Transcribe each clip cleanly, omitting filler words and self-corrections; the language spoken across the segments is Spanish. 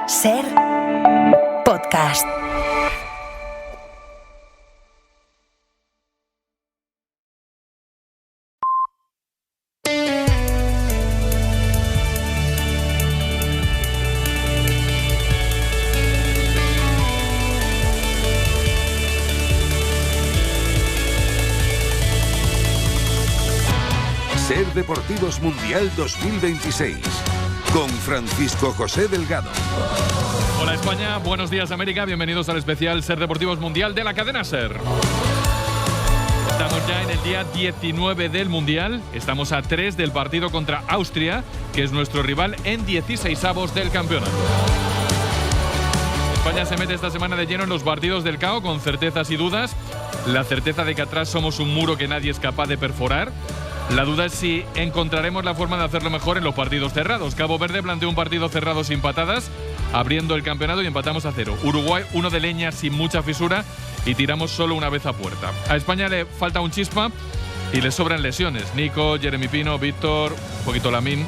Ser podcast. Ser Deportivos Mundial 2026 con Francisco José Delgado. Hola España, buenos días América, bienvenidos al especial Ser Deportivos Mundial de la cadena Ser. Estamos ya en el día 19 del Mundial, estamos a 3 del partido contra Austria, que es nuestro rival en 16avos del campeonato. España se mete esta semana de lleno en los partidos del CAO con certezas y dudas. La certeza de que atrás somos un muro que nadie es capaz de perforar. La duda es si encontraremos la forma de hacerlo mejor en los partidos cerrados. Cabo Verde planteó un partido cerrado sin patadas, abriendo el campeonato y empatamos a 0. Uruguay, uno de leña sin mucha fisura y tiramos solo una vez a puerta. A España le falta un chispa y le sobran lesiones. Nico, Jeremy Pino, Víctor, un poquito Lamine.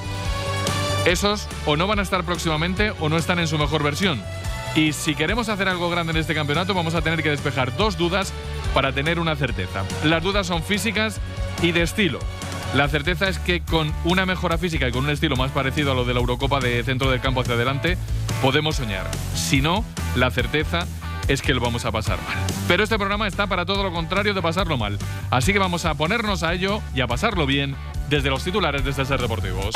Esos o no van a estar próximamente o no están en su mejor versión. Y si queremos hacer algo grande en este campeonato, vamos a tener que despejar dos dudas para tener una certeza. Las dudas son físicas y de estilo. La certeza es que con una mejora física y con un estilo más parecido a lo de la Eurocopa de centro del campo hacia adelante, podemos soñar. Si no, la certeza es que lo vamos a pasar mal. Pero este programa está para todo lo contrario de pasarlo mal. Así que vamos a ponernos a ello y a pasarlo bien desde los titulares de Ser Deportivos.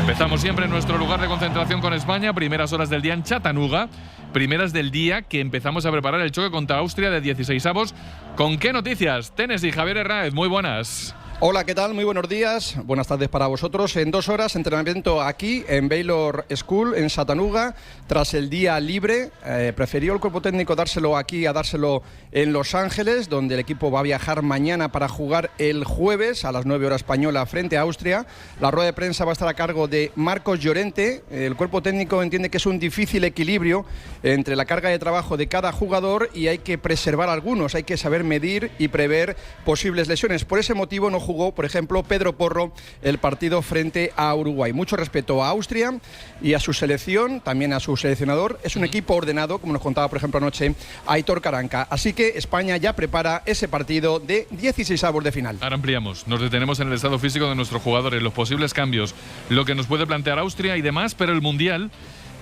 Empezamos siempre en nuestro lugar de concentración con España, primeras horas del día en Chattanooga, primeras del día que empezamos a preparar el choque contra Austria de 16avos. ¿Con qué noticias? Tennessee, Javier Herráez, muy buenas. Hola, ¿qué tal? Muy buenos días. Buenas tardes para vosotros. En 2 horas, entrenamiento aquí en Baylor School, en Chattanooga, tras el día libre. Prefirió el cuerpo técnico dárselo aquí a dárselo en Los Ángeles, donde el equipo va a viajar mañana para jugar el jueves a las 9 horas española frente a Austria. La rueda de prensa va a estar a cargo de Marcos Llorente. El cuerpo técnico entiende que es un difícil equilibrio entre la carga de trabajo de cada jugador y hay que preservar algunos. Hay que saber medir y prever posibles lesiones. Por ese motivo no jugó, por ejemplo, Pedro Porro el partido frente a Uruguay. Mucho respeto a Austria y a su selección, también a su seleccionador. Es un equipo ordenado, como nos contaba, por ejemplo, anoche Aitor Caranca. Así que España ya prepara ese partido de 16avos de final. Ahora ampliamos. Nos detenemos en el estado físico de nuestros jugadores, los posibles cambios, lo que nos puede plantear Austria y demás, pero el Mundial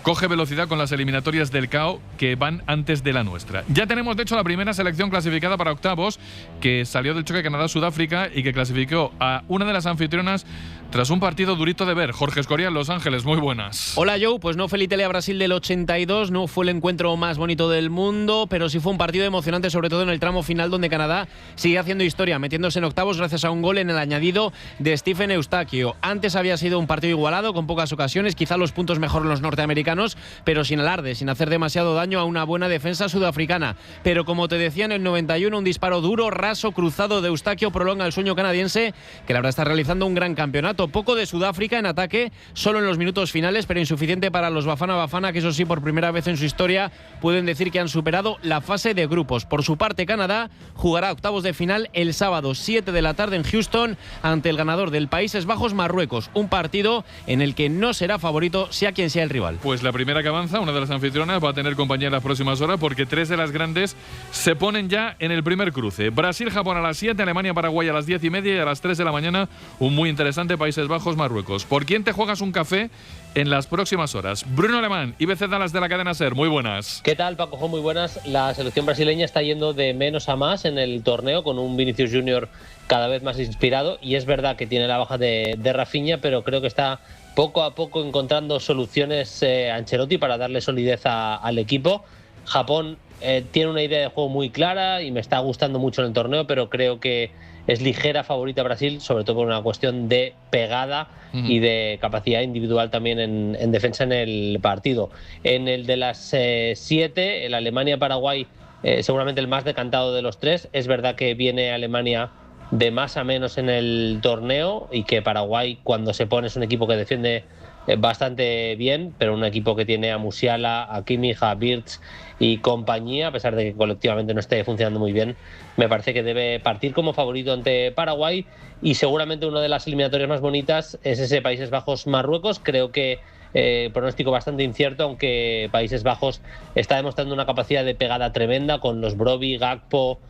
coge velocidad con las eliminatorias del CAO que van antes de la nuestra. Ya tenemos, de hecho, la primera selección clasificada para octavos, que salió del choque Canadá-Sudáfrica y que clasificó a una de las anfitrionas tras un partido durito de ver. Jorge Escorial, Los Ángeles, muy buenas. Hola Joe, pues no fue el Italia-Brasil del 82, no fue el encuentro más bonito del mundo, pero sí fue un partido emocionante, sobre todo en el tramo final donde Canadá sigue haciendo historia, metiéndose en octavos gracias a un gol en el añadido de Stephen Eustaquio. Antes había sido un partido igualado, con pocas ocasiones, quizá los puntos mejor los norteamericanos, pero sin alarde, sin hacer demasiado daño a una buena defensa sudafricana. Pero como te decía, en el 91, un disparo duro, raso, cruzado de Eustaquio prolonga el sueño canadiense, que la verdad está realizando un gran campeonato. Poco de Sudáfrica en ataque, solo en los minutos finales, pero insuficiente para los Bafana Bafana, que eso sí, por primera vez en su historia, pueden decir que han superado la fase de grupos. Por su parte, Canadá jugará octavos de final el sábado, 7 de la tarde en Houston, ante el ganador del Países Bajos, Marruecos. Un partido en el que no será favorito, sea quien sea el rival. Pues la primera que avanza, una de las anfitrionas, va a tener compañía en las próximas horas, porque 3 de las grandes se ponen ya en el primer cruce. Brasil-Japón a las 7, Alemania-Paraguay a las 10:30 y a las 3 de la mañana un muy interesante Países Bajos-Marruecos. ¿Por quién te juegas un café en las próximas horas? Bruno Alemán, IBC Dallas de la cadena Ser, muy buenas. ¿Qué tal, Paco? Muy buenas. La selección brasileña está yendo de menos a más en el torneo, con un Vinicius Junior cada vez más inspirado, y es verdad que tiene la baja de Rafinha, pero creo que está poco a poco encontrando soluciones Ancelotti para darle solidez al equipo. Japón tiene una idea de juego muy clara y me está gustando mucho en el torneo, pero creo que es ligera favorita Brasil, sobre todo por una cuestión de pegada y de capacidad individual también en defensa en el partido. En el de las 7, el Alemania-Paraguay, seguramente el más decantado de los 3. Es verdad que viene Alemania de más a menos en el torneo y que Paraguay, cuando se pone, es un equipo que defiende bastante bien, pero un equipo que tiene a Musiala, a Kimmich, a Wirtz y compañía, a pesar de que colectivamente no esté funcionando muy bien. Me parece que debe partir como favorito ante Paraguay, y seguramente una de las eliminatorias más bonitas es ese Países Bajos-Marruecos. Creo que pronóstico bastante incierto, aunque Países Bajos está demostrando una capacidad de pegada tremenda con los Brobbey, Gakpo,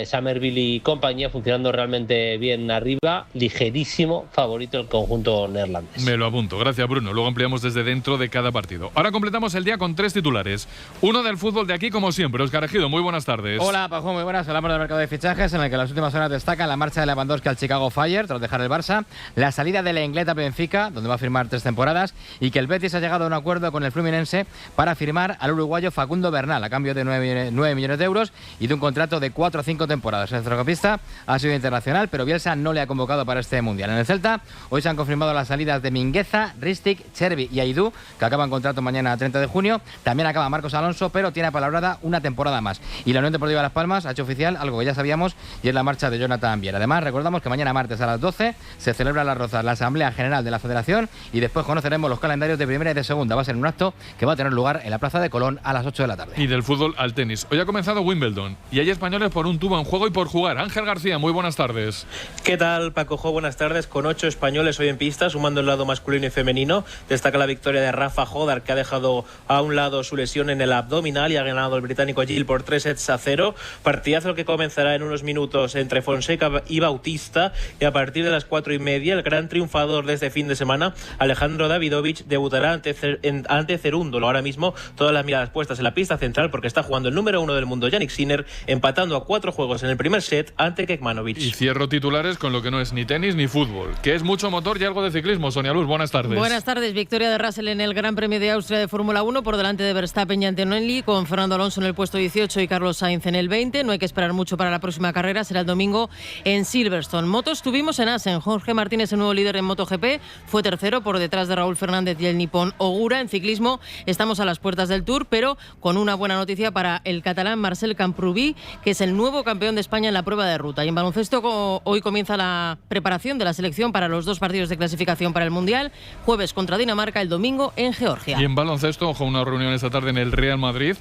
Summerville y compañía funcionando realmente bien arriba. Ligerísimo favorito el conjunto neerlandés. Me lo apunto, gracias Bruno. Luego ampliamos desde dentro de cada partido. Ahora completamos el día con 3 titulares. Uno del fútbol de aquí, como siempre. Óscar Ejido, muy buenas tardes. Hola Pajo, muy buenas. Hablamos del mercado de fichajes, en el que las últimas horas destaca la marcha de Lewandowski al Chicago Fire tras dejar el Barça, la salida de la Ingleta a Benfica, donde va a firmar 3 temporadas, y que el Betis ha llegado a un acuerdo con el Fluminense para firmar al uruguayo Facundo Bernal a cambio de 9 millones de euros y de un contrato de 4 a 5 temporadas. El centrocampista ha sido internacional, pero Bielsa no le ha convocado para este mundial. En el Celta hoy se han confirmado las salidas de Mingueza, Ristic, Chervi y Aidú, que acaban contrato mañana 30 de junio. También acaba Marcos Alonso, pero tiene apalabrada una temporada más. Y la Unión Deportiva Las Palmas ha hecho oficial algo que ya sabíamos, y es la marcha de Jonathan Viera. Además, recordamos que mañana martes a las 12 se celebra en Las Rozas la Asamblea General de la Federación, y después conoceremos los calendarios de primera y de segunda. Va a ser un acto que va a tener lugar en la Plaza de Colón a las 8 de la tarde. Y del fútbol al tenis. Hoy ha comenzado Wimbledon y hay españoles por un tubo en juego y por jugar. Ángel García, muy buenas tardes. ¿Qué tal, Paco Jo? Buenas tardes. Con 8 españoles hoy en pista, sumando el lado masculino y femenino. Destaca la victoria de Rafa Jodar, que ha dejado a un lado su lesión en el abdominal y ha ganado el británico Gil por 3-0. Partidazo que comenzará en unos minutos entre Fonseca y Bautista, y a partir de las 4:30 el gran triunfador de este fin de semana, Alejandro Davidovich, debutará ante Cerúndolo. Ahora mismo todas las miradas puestas en la pista central, porque está jugando el número 1 del mundo, Jannik Sinner, empatando a 4 juegos en el primer set ante Kekmanovic. Y cierro titulares con lo que no es ni tenis ni fútbol, que es mucho motor y algo de ciclismo. Sonia Luz, buenas tardes. Buenas tardes. Victoria de Russell en el Gran Premio de Austria de Fórmula 1 por delante de Verstappen y Antonelli, con Fernando Alonso en el puesto 18 y Carlos Sainz en el 20. No hay que esperar mucho para la próxima carrera, será el domingo en Silverstone. Motos tuvimos en Assen. Jorge Martínez, el nuevo líder en MotoGP, fue tercero por detrás de Raúl Fernández y el nipón Ogura. En ciclismo estamos a las puertas del Tour, pero con una buena noticia para el catalán Marcel Camprubí, que es el nuevo campeón de España en la prueba de ruta. Y en baloncesto hoy comienza la preparación de la selección para los 2 partidos de clasificación para el Mundial, jueves contra Dinamarca, el domingo en Georgia. Y en baloncesto, ojo, una reunión esta tarde en el Real Madrid,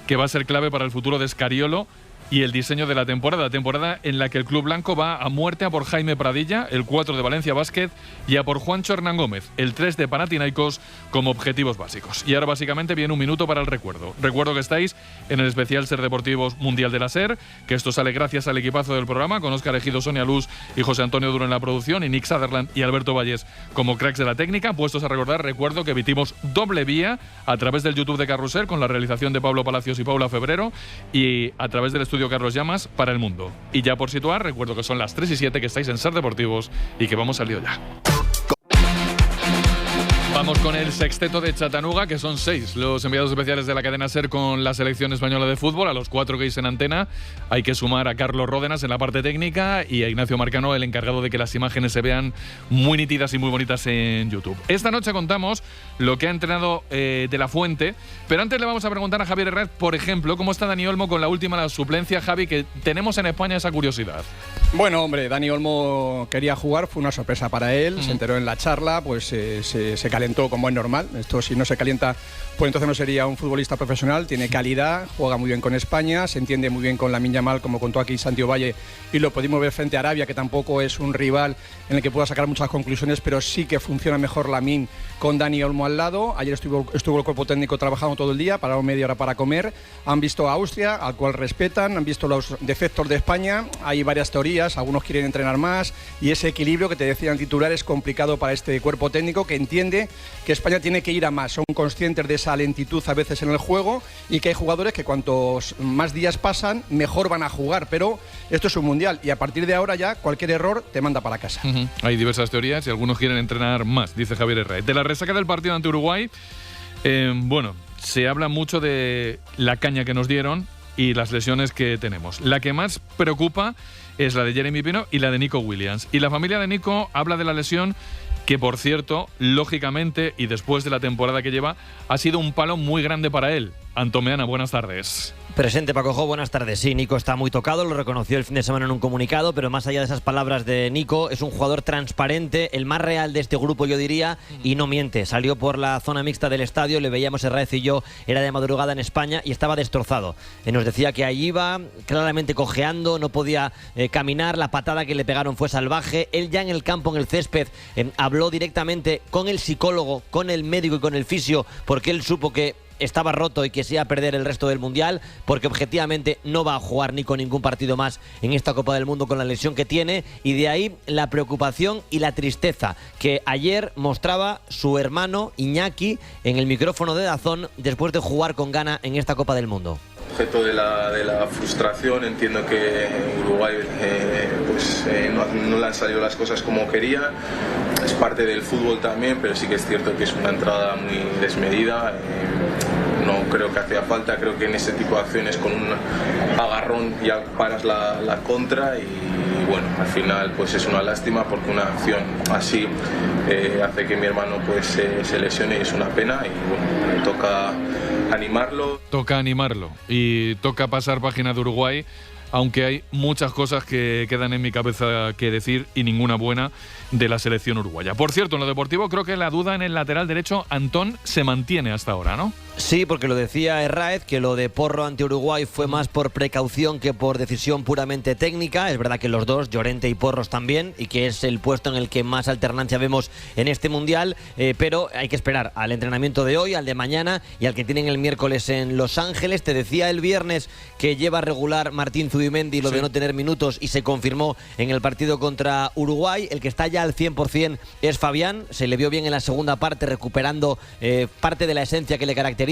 que va a ser clave para el futuro de Scariolo y el diseño de la temporada en la que el club blanco va a muerte a por Jaime Pradilla, el 4 de Valencia Basket, y a por Juancho Hernán Gómez, el 3 de Panathinaikos, como objetivos básicos. Y ahora básicamente viene un minuto para el recuerdo. Recuerdo que estáis en el especial Ser Deportivos Mundial de la SER, que esto sale gracias al equipazo del programa, con Óscar Ejido, Sonia Luz y José Antonio Duro en la producción, y Nick Sutherland y Alberto Valles como cracks de la técnica. Puestos a recordar, recuerdo que emitimos doble vía a través del YouTube de Carrusel, con la realización de Pablo Palacios y Paula Febrero, y a través del estudio Carlos Llamas para el mundo. Y ya por situar, recuerdo que son las 3:07, que estáis en Ser Deportivos y que vamos al lío ya. Vamos con el sexteto de Chattanooga, que son 6 los enviados especiales de la cadena SER con la selección española de fútbol. A los 4 que hay en antena hay que sumar a Carlos Ródenas en la parte técnica y a Ignacio Marcano, el encargado de que las imágenes se vean muy nítidas y muy bonitas en YouTube. Esta noche contamos lo que ha entrenado De La Fuente, pero antes le vamos a preguntar a Javier Herrera, por ejemplo, cómo está Dani Olmo con la última suplencia. Javi, que tenemos en España esa curiosidad. Bueno, hombre, Dani Olmo quería jugar, fue una sorpresa para él, se enteró en la charla, pues se calentó como es normal. Esto, si no se calienta, pues entonces no sería un futbolista profesional. Tiene calidad, juega muy bien con España, se entiende muy bien con Lamine Yamal, como contó aquí Santiago Valle, y lo pudimos ver frente a Arabia, que tampoco es un rival en el que pueda sacar muchas conclusiones, pero sí que funciona mejor Lamine con Dani Olmo al lado. Ayer estuvo el cuerpo técnico trabajando todo el día, pararon media hora para comer. Han visto a Austria, al cual respetan, han visto los defectos de España. Hay varias teorías, algunos quieren entrenar más, y ese equilibrio que te decían titular es complicado para este cuerpo técnico, que entiende que España tiene que ir a más. Son conscientes de esa lentitud a veces en el juego, y que hay jugadores que cuantos más días pasan, mejor van a jugar, pero esto es un mundial y a partir de ahora ya cualquier error te manda para casa. Hay diversas teorías y algunos quieren entrenar más, dice Javier Herrera. De la resaca del partido ante Uruguay, bueno, se habla mucho de la caña que nos dieron y las lesiones que tenemos. La que más preocupa es la de Jeremy Pino y la de Nico Williams. Y la familia de Nico habla de la lesión que, por cierto, lógicamente, y después de la temporada que lleva, ha sido un palo muy grande para él. Antomeana, buenas tardes. Presente, Paco. Buenas tardes. Sí, Nico está muy tocado, lo reconoció el fin de semana en un comunicado, pero más allá de esas palabras de Nico, es un jugador transparente, el más real de este grupo, yo diría, y no miente. Salió por la zona mixta del estadio, le veíamos Herráez y yo, era de madrugada en España y estaba destrozado. Nos decía que ahí iba claramente cojeando, no podía caminar, la patada que le pegaron fue salvaje. Él ya en el campo, en el césped, habló directamente con el psicólogo, con el médico y con el fisio, porque él supo que estaba roto y que se iba a perder el resto del Mundial, porque objetivamente no va a jugar ni con ningún partido más en esta Copa del Mundo con la lesión que tiene, y de ahí la preocupación y la tristeza que ayer mostraba su hermano Iñaki en el micrófono de DAZN después de jugar con Ghana en esta Copa del Mundo. Objeto de la frustración, entiendo que Uruguay no le han salido las cosas como quería, es parte del fútbol también, pero sí que es cierto que es una entrada muy desmedida. No creo que hacía falta, creo que en ese tipo de acciones con un agarrón ya paras la contra y bueno, al final pues es una lástima porque una acción así hace que mi hermano pues se lesione y es una pena y bueno, toca animarlo. Toca animarlo y toca pasar página de Uruguay, aunque hay muchas cosas que quedan en mi cabeza que decir y ninguna buena de la selección uruguaya. Por cierto, en lo deportivo creo que la duda en el lateral derecho, Antón, se mantiene hasta ahora, ¿no? Sí, porque lo decía Herráez, que lo de Porro ante Uruguay fue más por precaución que por decisión puramente técnica. Es verdad que los dos, Llorente y Porros también, y que es el puesto en el que más alternancia vemos en este Mundial, pero hay que esperar al entrenamiento de hoy, al de mañana y al que tienen el miércoles en Los Ángeles. Te decía el viernes que lleva regular Martín Zubimendi lo de no tener minutos y se confirmó en el partido contra Uruguay. El que está ya al 100% es Fabián, se le vio bien en la segunda parte recuperando parte de la esencia que le caracteriza,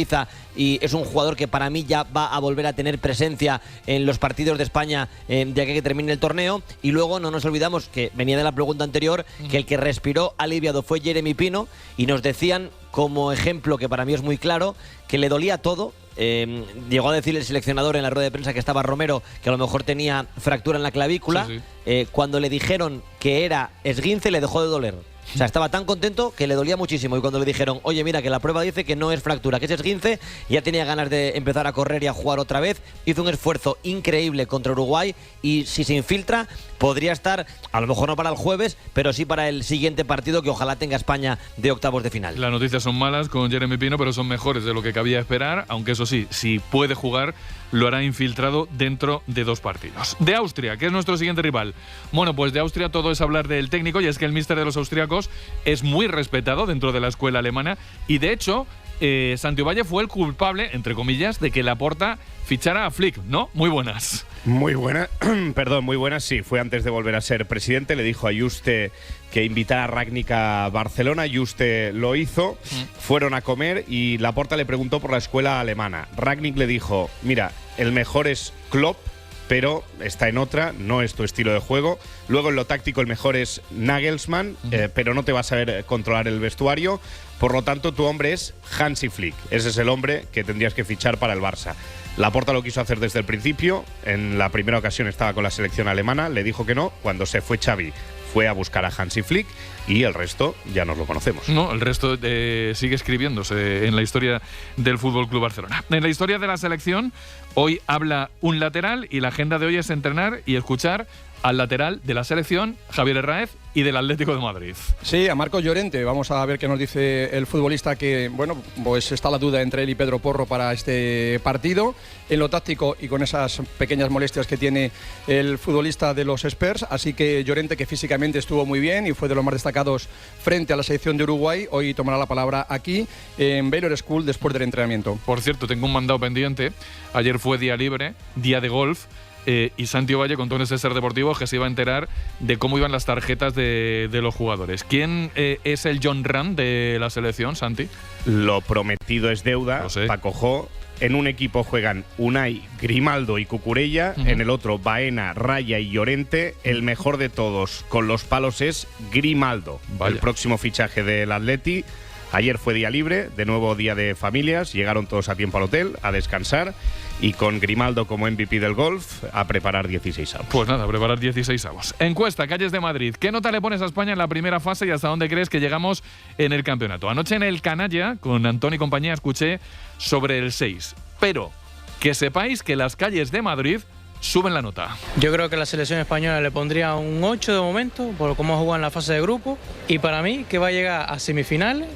y es un jugador que para mí ya va a volver a tener presencia en los partidos de España de aquí que termine el torneo. Y luego no nos olvidamos, que venía de la pregunta anterior, que el que respiró aliviado fue Jeremy Pino, y nos decían como ejemplo, que para mí es muy claro, que le dolía todo. Llegó a decir el seleccionador en la rueda de prensa que estaba Romero, que a lo mejor tenía fractura en la clavícula. Cuando le dijeron que era esguince, le dejó de doler. O sea, estaba tan contento que le dolía muchísimo, y cuando le dijeron, oye, mira, que la prueba dice que no es fractura, que es esguince, ya tenía ganas de empezar a correr y a jugar otra vez. Hizo un esfuerzo increíble contra Uruguay, y si se infiltra podría estar, a lo mejor no para el jueves, pero sí para el siguiente partido que ojalá tenga España de octavos de final. Las noticias son malas con Jeremy Pino, pero son mejores de lo que cabía esperar, aunque eso sí, si puede jugar, lo hará infiltrado dentro de 2 partidos. De Austria, que es nuestro siguiente rival. Bueno, pues de Austria todo es hablar del técnico, y es que el míster de los austríacos es muy respetado dentro de la escuela alemana, y de hecho Santiovalle fue el culpable, entre comillas, de que Laporta fichara a Flick, ¿no? Muy buenas. Muy buenas, perdón, muy buenas, sí. Fue antes de volver a ser presidente. Le dijo a Juste que invitara a Rangnick a Barcelona. Juste lo hizo. Fueron a comer y Laporta le preguntó por la escuela alemana. Rangnick le dijo, mira, el mejor es Klopp, pero está en otra, no es tu estilo de juego. Luego en lo táctico el mejor es Nagelsmann, pero no te va a saber controlar el vestuario. Por lo tanto, tu hombre es Hansi Flick. Ese es el hombre que tendrías que fichar para el Barça. Laporta lo quiso hacer desde el principio. En la primera ocasión estaba con la selección alemana, le dijo que no. Cuando se fue Xavi, fue a buscar a Hansi Flick, y el resto ya nos lo conocemos. No, el resto sigue escribiéndose en la historia del FC Barcelona. En la historia de la selección, hoy habla un lateral, y la agenda de hoy es entrenar y escuchar al lateral de la selección, Javier Herráez, y del Atlético de Madrid. Sí, a Marcos Llorente. Vamos a ver qué nos dice el futbolista, que, bueno, pues está la duda entre él y Pedro Porro para este partido. En lo táctico y con esas pequeñas molestias que tiene el futbolista de los Spurs. Así que Llorente, que físicamente estuvo muy bien y fue de los más destacados frente a la selección de Uruguay, hoy tomará la palabra aquí en Baylor School después del entrenamiento. Por cierto, tengo un mandado pendiente. Ayer fue día libre, día de golf. Y Santiovalle contó en ese Ser Deportivo que se iba a enterar de cómo iban las tarjetas de los jugadores. ¿Quién es el John Ram de la selección, Santi? Lo prometido es deuda. Paco Jo. En un equipo juegan Unai, Grimaldo y Cucurella, en el otro Baena, Raya y Llorente. El mejor de todos con los palos es Grimaldo, el próximo fichaje del Atleti. Ayer fue día libre, de nuevo día de familias, llegaron todos a tiempo al hotel a descansar, y con Grimaldo como MVP del golf a preparar 16avos. Pues nada, a preparar 16avos. Encuesta, Calles de Madrid. ¿Qué nota le pones a España en la primera fase y hasta dónde crees que llegamos en el campeonato? Anoche en el Canalla, con Antón y compañía, escuché sobre el 6. Pero que sepáis que las calles de Madrid suben la nota. Yo creo que la selección española le pondría un 8 de momento, por cómo ha jugado en la fase de grupo, y para mí que va a llegar a semifinales,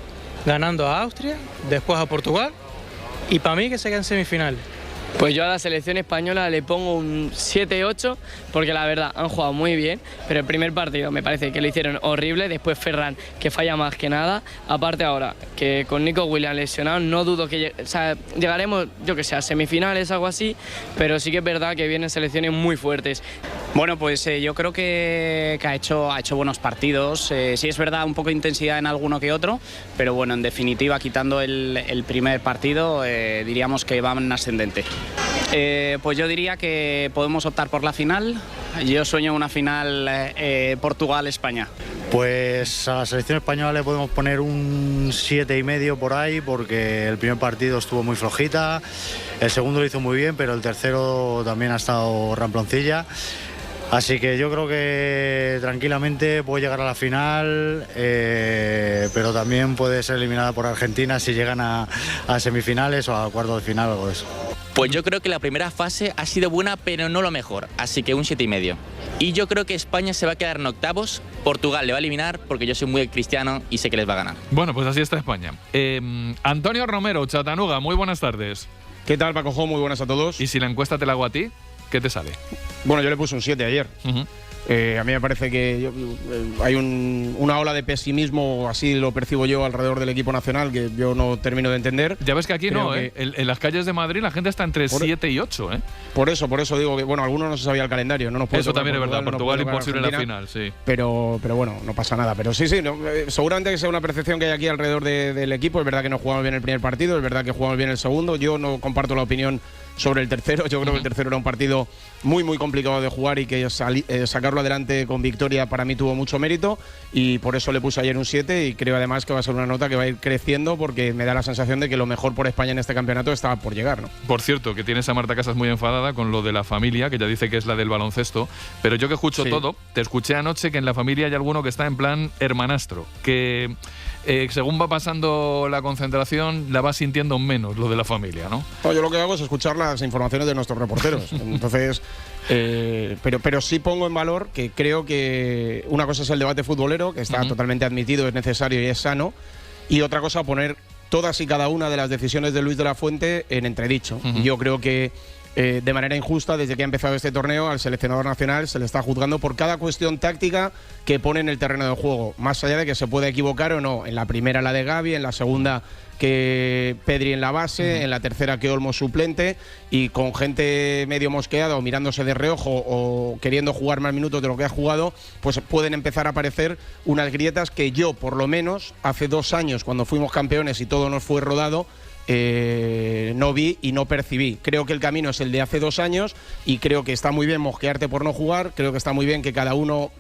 ganando a Austria, después a Portugal, y para mí que se queda en semifinales. Pues yo a la selección española le pongo un 7-8 porque la verdad han jugado muy bien, pero el primer partido me parece que lo hicieron horrible, después Ferran que falla más que nada, aparte ahora que con Nico Williams lesionado no dudo que llegaremos, yo que sé, a semifinales, algo así, pero sí que es verdad que vienen selecciones muy fuertes. Bueno, pues yo creo que ha hecho buenos partidos, sí es verdad un poco de intensidad en alguno que otro, pero bueno, en definitiva quitando el primer partido diríamos que van ascendente. Pues yo diría que podemos optar por la final. Yo sueño una final Portugal-España. Pues a la selección española le podemos poner un 7,5 por ahí, porque el primer partido estuvo muy flojita, el segundo lo hizo muy bien, pero el tercero también ha estado ramploncilla. Así que yo creo que tranquilamente puede llegar a la final, pero también puede ser eliminada por Argentina si llegan a semifinales o a cuartos de final o algo de eso. Pues yo creo que la primera fase ha sido buena, pero no lo mejor, así que un 7,5. Y yo creo que España se va a quedar en octavos, Portugal le va a eliminar porque yo soy muy cristiano y sé que les va a ganar. Bueno, pues así está España. Antonio Romero, Chatanuga, muy buenas tardes. ¿Qué tal, Pacojo? Muy buenas a todos. ¿Y si la encuesta te la hago a ti, qué te sale? Bueno, yo le puse un 7 ayer. A mí me parece que hay una ola de pesimismo, así lo percibo yo, alrededor del equipo nacional, que yo no termino de entender. Ya ves que aquí creo no, ¿eh? En las calles de Madrid la gente está entre 7 y 8, ¿eh? Por eso digo que, bueno, algunos no se sabía el calendario. No nos puede eso también es verdad, Portugal imposible en la final, sí. Pero bueno, no pasa nada. Pero sí, seguramente que sea una percepción que hay aquí alrededor del equipo. Es verdad que no jugamos bien el primer partido, es verdad que jugamos bien el segundo. Yo no comparto la opinión sobre el tercero. Yo creo que el tercero era un partido muy, muy complicado de jugar y que sacarlo adelante con victoria para mí tuvo mucho mérito y por eso le puse ayer un 7 y creo además que va a ser una nota que va a ir creciendo porque me da la sensación de que lo mejor por España en este campeonato está por llegar, ¿no? Por cierto, que tienes a Marta Casas muy enfadada con lo de la familia, que ya dice que es la del baloncesto, pero yo que escucho todo, te escuché anoche que en la familia hay alguno que está en plan hermanastro, que según va pasando la concentración la va sintiendo menos lo de la familia, ¿no? No, yo lo que hago es escuchar las informaciones de nuestros reporteros. Entonces, pero sí pongo en valor que creo que una cosa es el debate futbolero, que está totalmente admitido, es necesario y es sano, y otra cosa poner todas y cada una de las decisiones de Luis de la Fuente en entredicho. Yo creo que de manera injusta, desde que ha empezado este torneo, al seleccionador nacional se le está juzgando por cada cuestión táctica que pone en el terreno de juego, más allá de que se pueda equivocar o no. En la primera la de Gavi, en la segunda que Pedri en la base, en la tercera que Olmo suplente, y con gente medio mosqueada o mirándose de reojo o queriendo jugar más minutos de lo que ha jugado, pues pueden empezar a aparecer unas grietas que yo, por lo menos, hace 2 años, cuando fuimos campeones y todo nos fue rodado, no vi y no percibí. Creo que el camino es el de hace 2 años y creo que está muy bien mosquearte por no jugar, creo que está muy bien que cada uno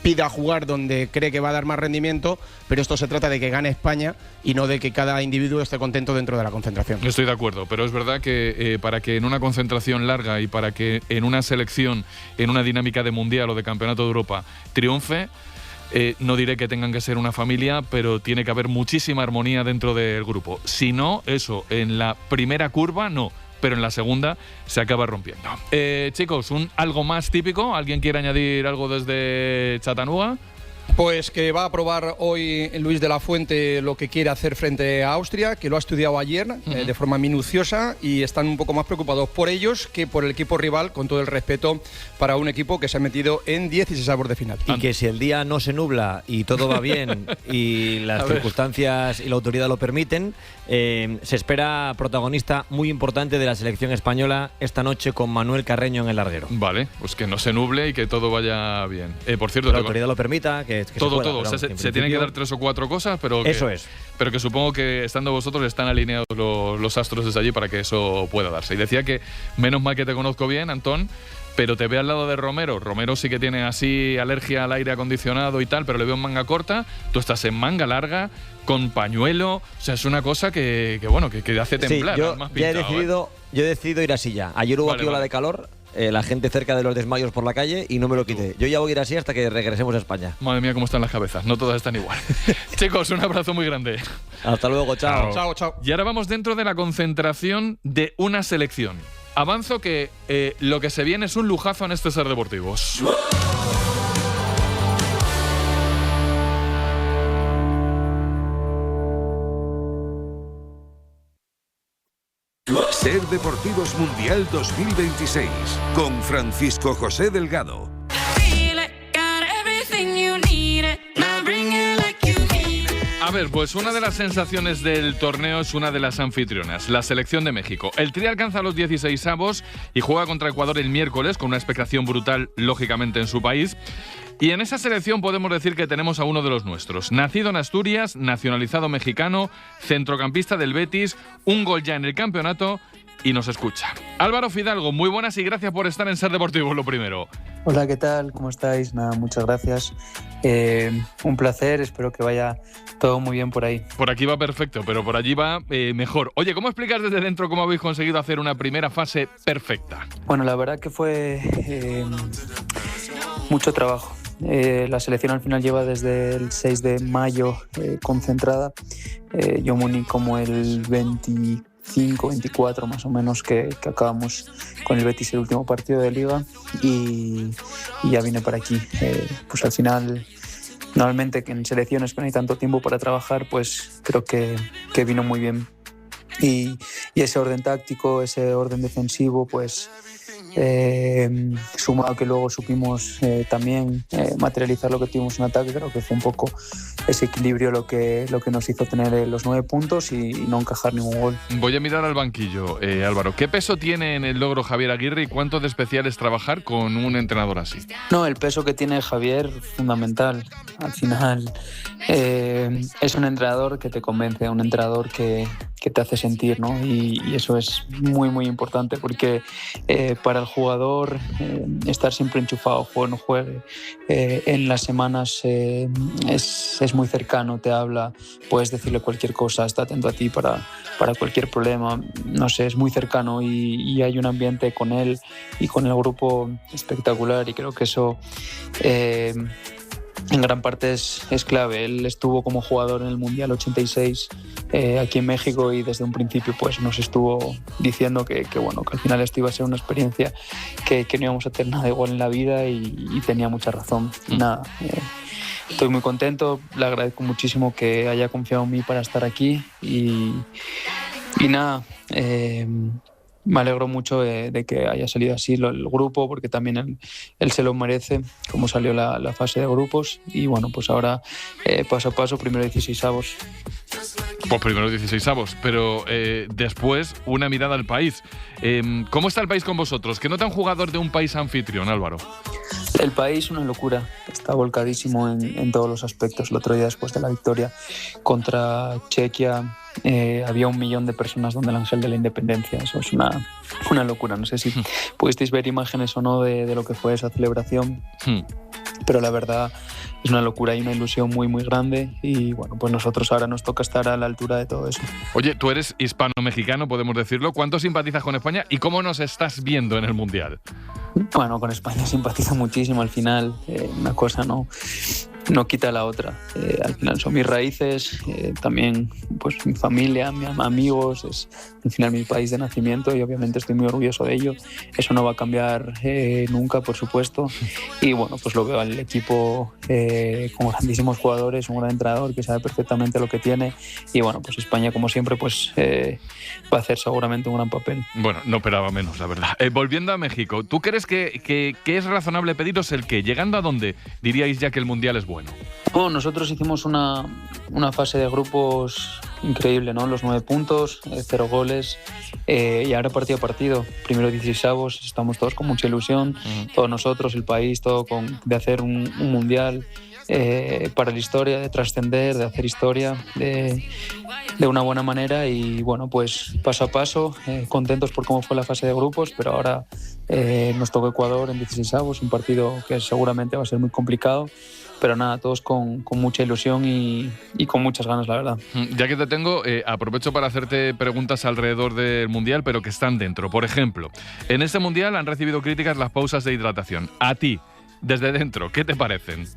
pida jugar donde cree que va a dar más rendimiento, pero esto se trata de que gane España y no de que cada individuo esté contento dentro de la concentración. Estoy de acuerdo, pero es verdad que para que en una concentración larga y para que en una selección, en una dinámica de Mundial o de Campeonato de Europa triunfe, no diré que tengan que ser una familia, pero tiene que haber muchísima armonía dentro del grupo. Si no, eso, en la primera curva no, pero en la segunda se acaba rompiendo. Chicos, algo más típico. ¿Alguien quiere añadir algo desde Chattanooga? Pues que va a probar hoy Luis de la Fuente lo que quiere hacer frente a Austria, que lo ha estudiado ayer de forma minuciosa y están un poco más preocupados por ellos que por el equipo rival, con todo el respeto para un equipo que se ha metido en 16avos de final. Y que si el día no se nubla y todo va bien y las circunstancias y la autoridad lo permiten, se espera protagonista muy importante de la selección española esta noche con Manuel Carreño en el larguero. Vale, pues que no se nuble y que todo vaya bien. Por cierto, la autoridad lo permita, que todo, se pueda, todo. Se tienen que dar 3 o 4 cosas, pero que, eso es. Pero que supongo que estando vosotros están alineados los astros desde allí para que eso pueda darse. Y decía que menos mal que te conozco bien, Antón, pero te veo al lado de Romero. Romero sí que tiene así alergia al aire acondicionado y tal, pero le veo en manga corta. Tú estás en manga larga, con pañuelo. O sea, es una cosa que hace temblar. Sí, yo he decidido ir así ya. Ayer hubo aquí ola de calor. la gente cerca de los desmayos por la calle y no me lo quité. Yo ya voy a ir así hasta que regresemos a España. Madre mía, cómo están las cabezas. No todas están igual. Chicos, un abrazo muy grande. Hasta luego, chao. Chao, chao. Y ahora vamos dentro de la concentración de una selección. Avanzo que lo que se viene es un lujazo en este Ser Deportivos. Ser Deportivos Mundial 2026 con Francisco José Delgado. A ver, pues una de las sensaciones del torneo es una de las anfitrionas, la selección de México. El Tri alcanza los 16avos y juega contra Ecuador el miércoles con una expectación brutal, lógicamente, en su país. Y en esa selección podemos decir que tenemos a uno de los nuestros. Nacido en Asturias, nacionalizado mexicano, centrocampista del Betis, un gol ya en el campeonato y nos escucha. Álvaro Fidalgo, muy buenas y gracias por estar en Ser Deportivos, lo primero. Hola, ¿qué tal? ¿Cómo estáis? Nada, muchas gracias. Un placer, espero que vaya todo muy bien por ahí. Por aquí va perfecto, pero por allí va mejor. Oye, ¿cómo explicas desde dentro cómo habéis conseguido hacer una primera fase perfecta? Bueno, la verdad que fue mucho trabajo. La selección al final lleva desde el 6 de mayo concentrada. Yo me uní como el 25, 24 más o menos que acabamos con el Betis el último partido de Liga y ya vine para aquí. Pues al final, normalmente que en selecciones que no hay tanto tiempo para trabajar, pues creo que vino muy bien. Y ese orden táctico, ese orden defensivo, pues sumado a que luego supimos también materializar lo que tuvimos en ataque, creo que fue un poco ese equilibrio lo que nos hizo tener los 9 puntos y no encajar ningún gol. Voy a mirar al banquillo, Álvaro. ¿Qué peso tiene en el logro Javier Aguirre y cuánto de especial es trabajar con un entrenador así? No, el peso que tiene Javier, fundamental. Al final es un entrenador que te convence, un entrenador que te hace sentir, ¿no? Y eso es muy, muy importante porque para el jugador estar siempre enchufado, juegue o no juegue, en las semanas es muy cercano, te habla, puedes decirle cualquier cosa, está atento a ti para cualquier problema, no sé, es muy cercano y hay un ambiente con él y con el grupo espectacular y creo que eso en gran parte es clave. Él estuvo como jugador en el Mundial 86 aquí en México y desde un principio pues nos estuvo diciendo que al final esto iba a ser una experiencia que no íbamos a tener nada igual en la vida y tenía mucha razón. Nada, estoy muy contento, le agradezco muchísimo que haya confiado en mí para estar aquí y nada, me alegro mucho de que haya salido así el grupo, porque también él se lo merece, como salió la fase de grupos. Y bueno, pues ahora paso a paso, primero 16avos. Pues primero 16avos, pero después una mirada al país. ¿Cómo está el país con vosotros? ¿Qué nota un jugador de un país anfitrión, Álvaro? El país, una locura. Está volcadísimo en todos los aspectos. El otro día, después de la victoria contra Chequia, había 1 millón de personas donde el Ángel de la Independencia. Eso es una locura. No sé si pudisteis ver imágenes o no de lo que fue esa celebración, pero la verdad es una locura y una ilusión muy, muy grande. Y bueno, pues nosotros ahora nos toca estar a la altura de todo eso. Oye, tú eres hispano-mexicano, podemos decirlo. ¿Cuánto simpatizas con España y cómo nos estás viendo en el Mundial? Bueno, con España simpatizo muchísimo. Al final, una cosa no quita la otra. Al final son mis raíces, también pues mi familia, mis amigos, es al final mi país de nacimiento y obviamente estoy muy orgulloso de ello. Eso no va a cambiar nunca, por supuesto. Y bueno, pues lo veo al equipo con grandísimos jugadores, un gran entrenador que sabe perfectamente lo que tiene y bueno, pues España como siempre pues va a hacer seguramente un gran papel. Bueno, no esperaba menos, la verdad. Volviendo a México, ¿tú crees que es razonable pediros el qué? ¿Llegando a dónde diríais ya que el Mundial es bueno? Bueno, nosotros hicimos una fase de grupos increíble, ¿no? Los 9 puntos, 0 goles y ahora partido a partido. Primero 16avos, estamos todos con mucha ilusión, todos nosotros, el país, todo de hacer un mundial para la historia, de trascender, de hacer historia de una buena manera y bueno, pues paso a paso, contentos por cómo fue la fase de grupos, pero ahora nos toca Ecuador en 16avos, un partido que seguramente va a ser muy complicado nada, todos con mucha ilusión y con muchas ganas, la verdad. Ya que te tengo, aprovecho para hacerte preguntas alrededor del Mundial, pero que están dentro. Por ejemplo, en este Mundial han recibido críticas las pausas de hidratación. A ti, desde dentro, ¿qué te parecen?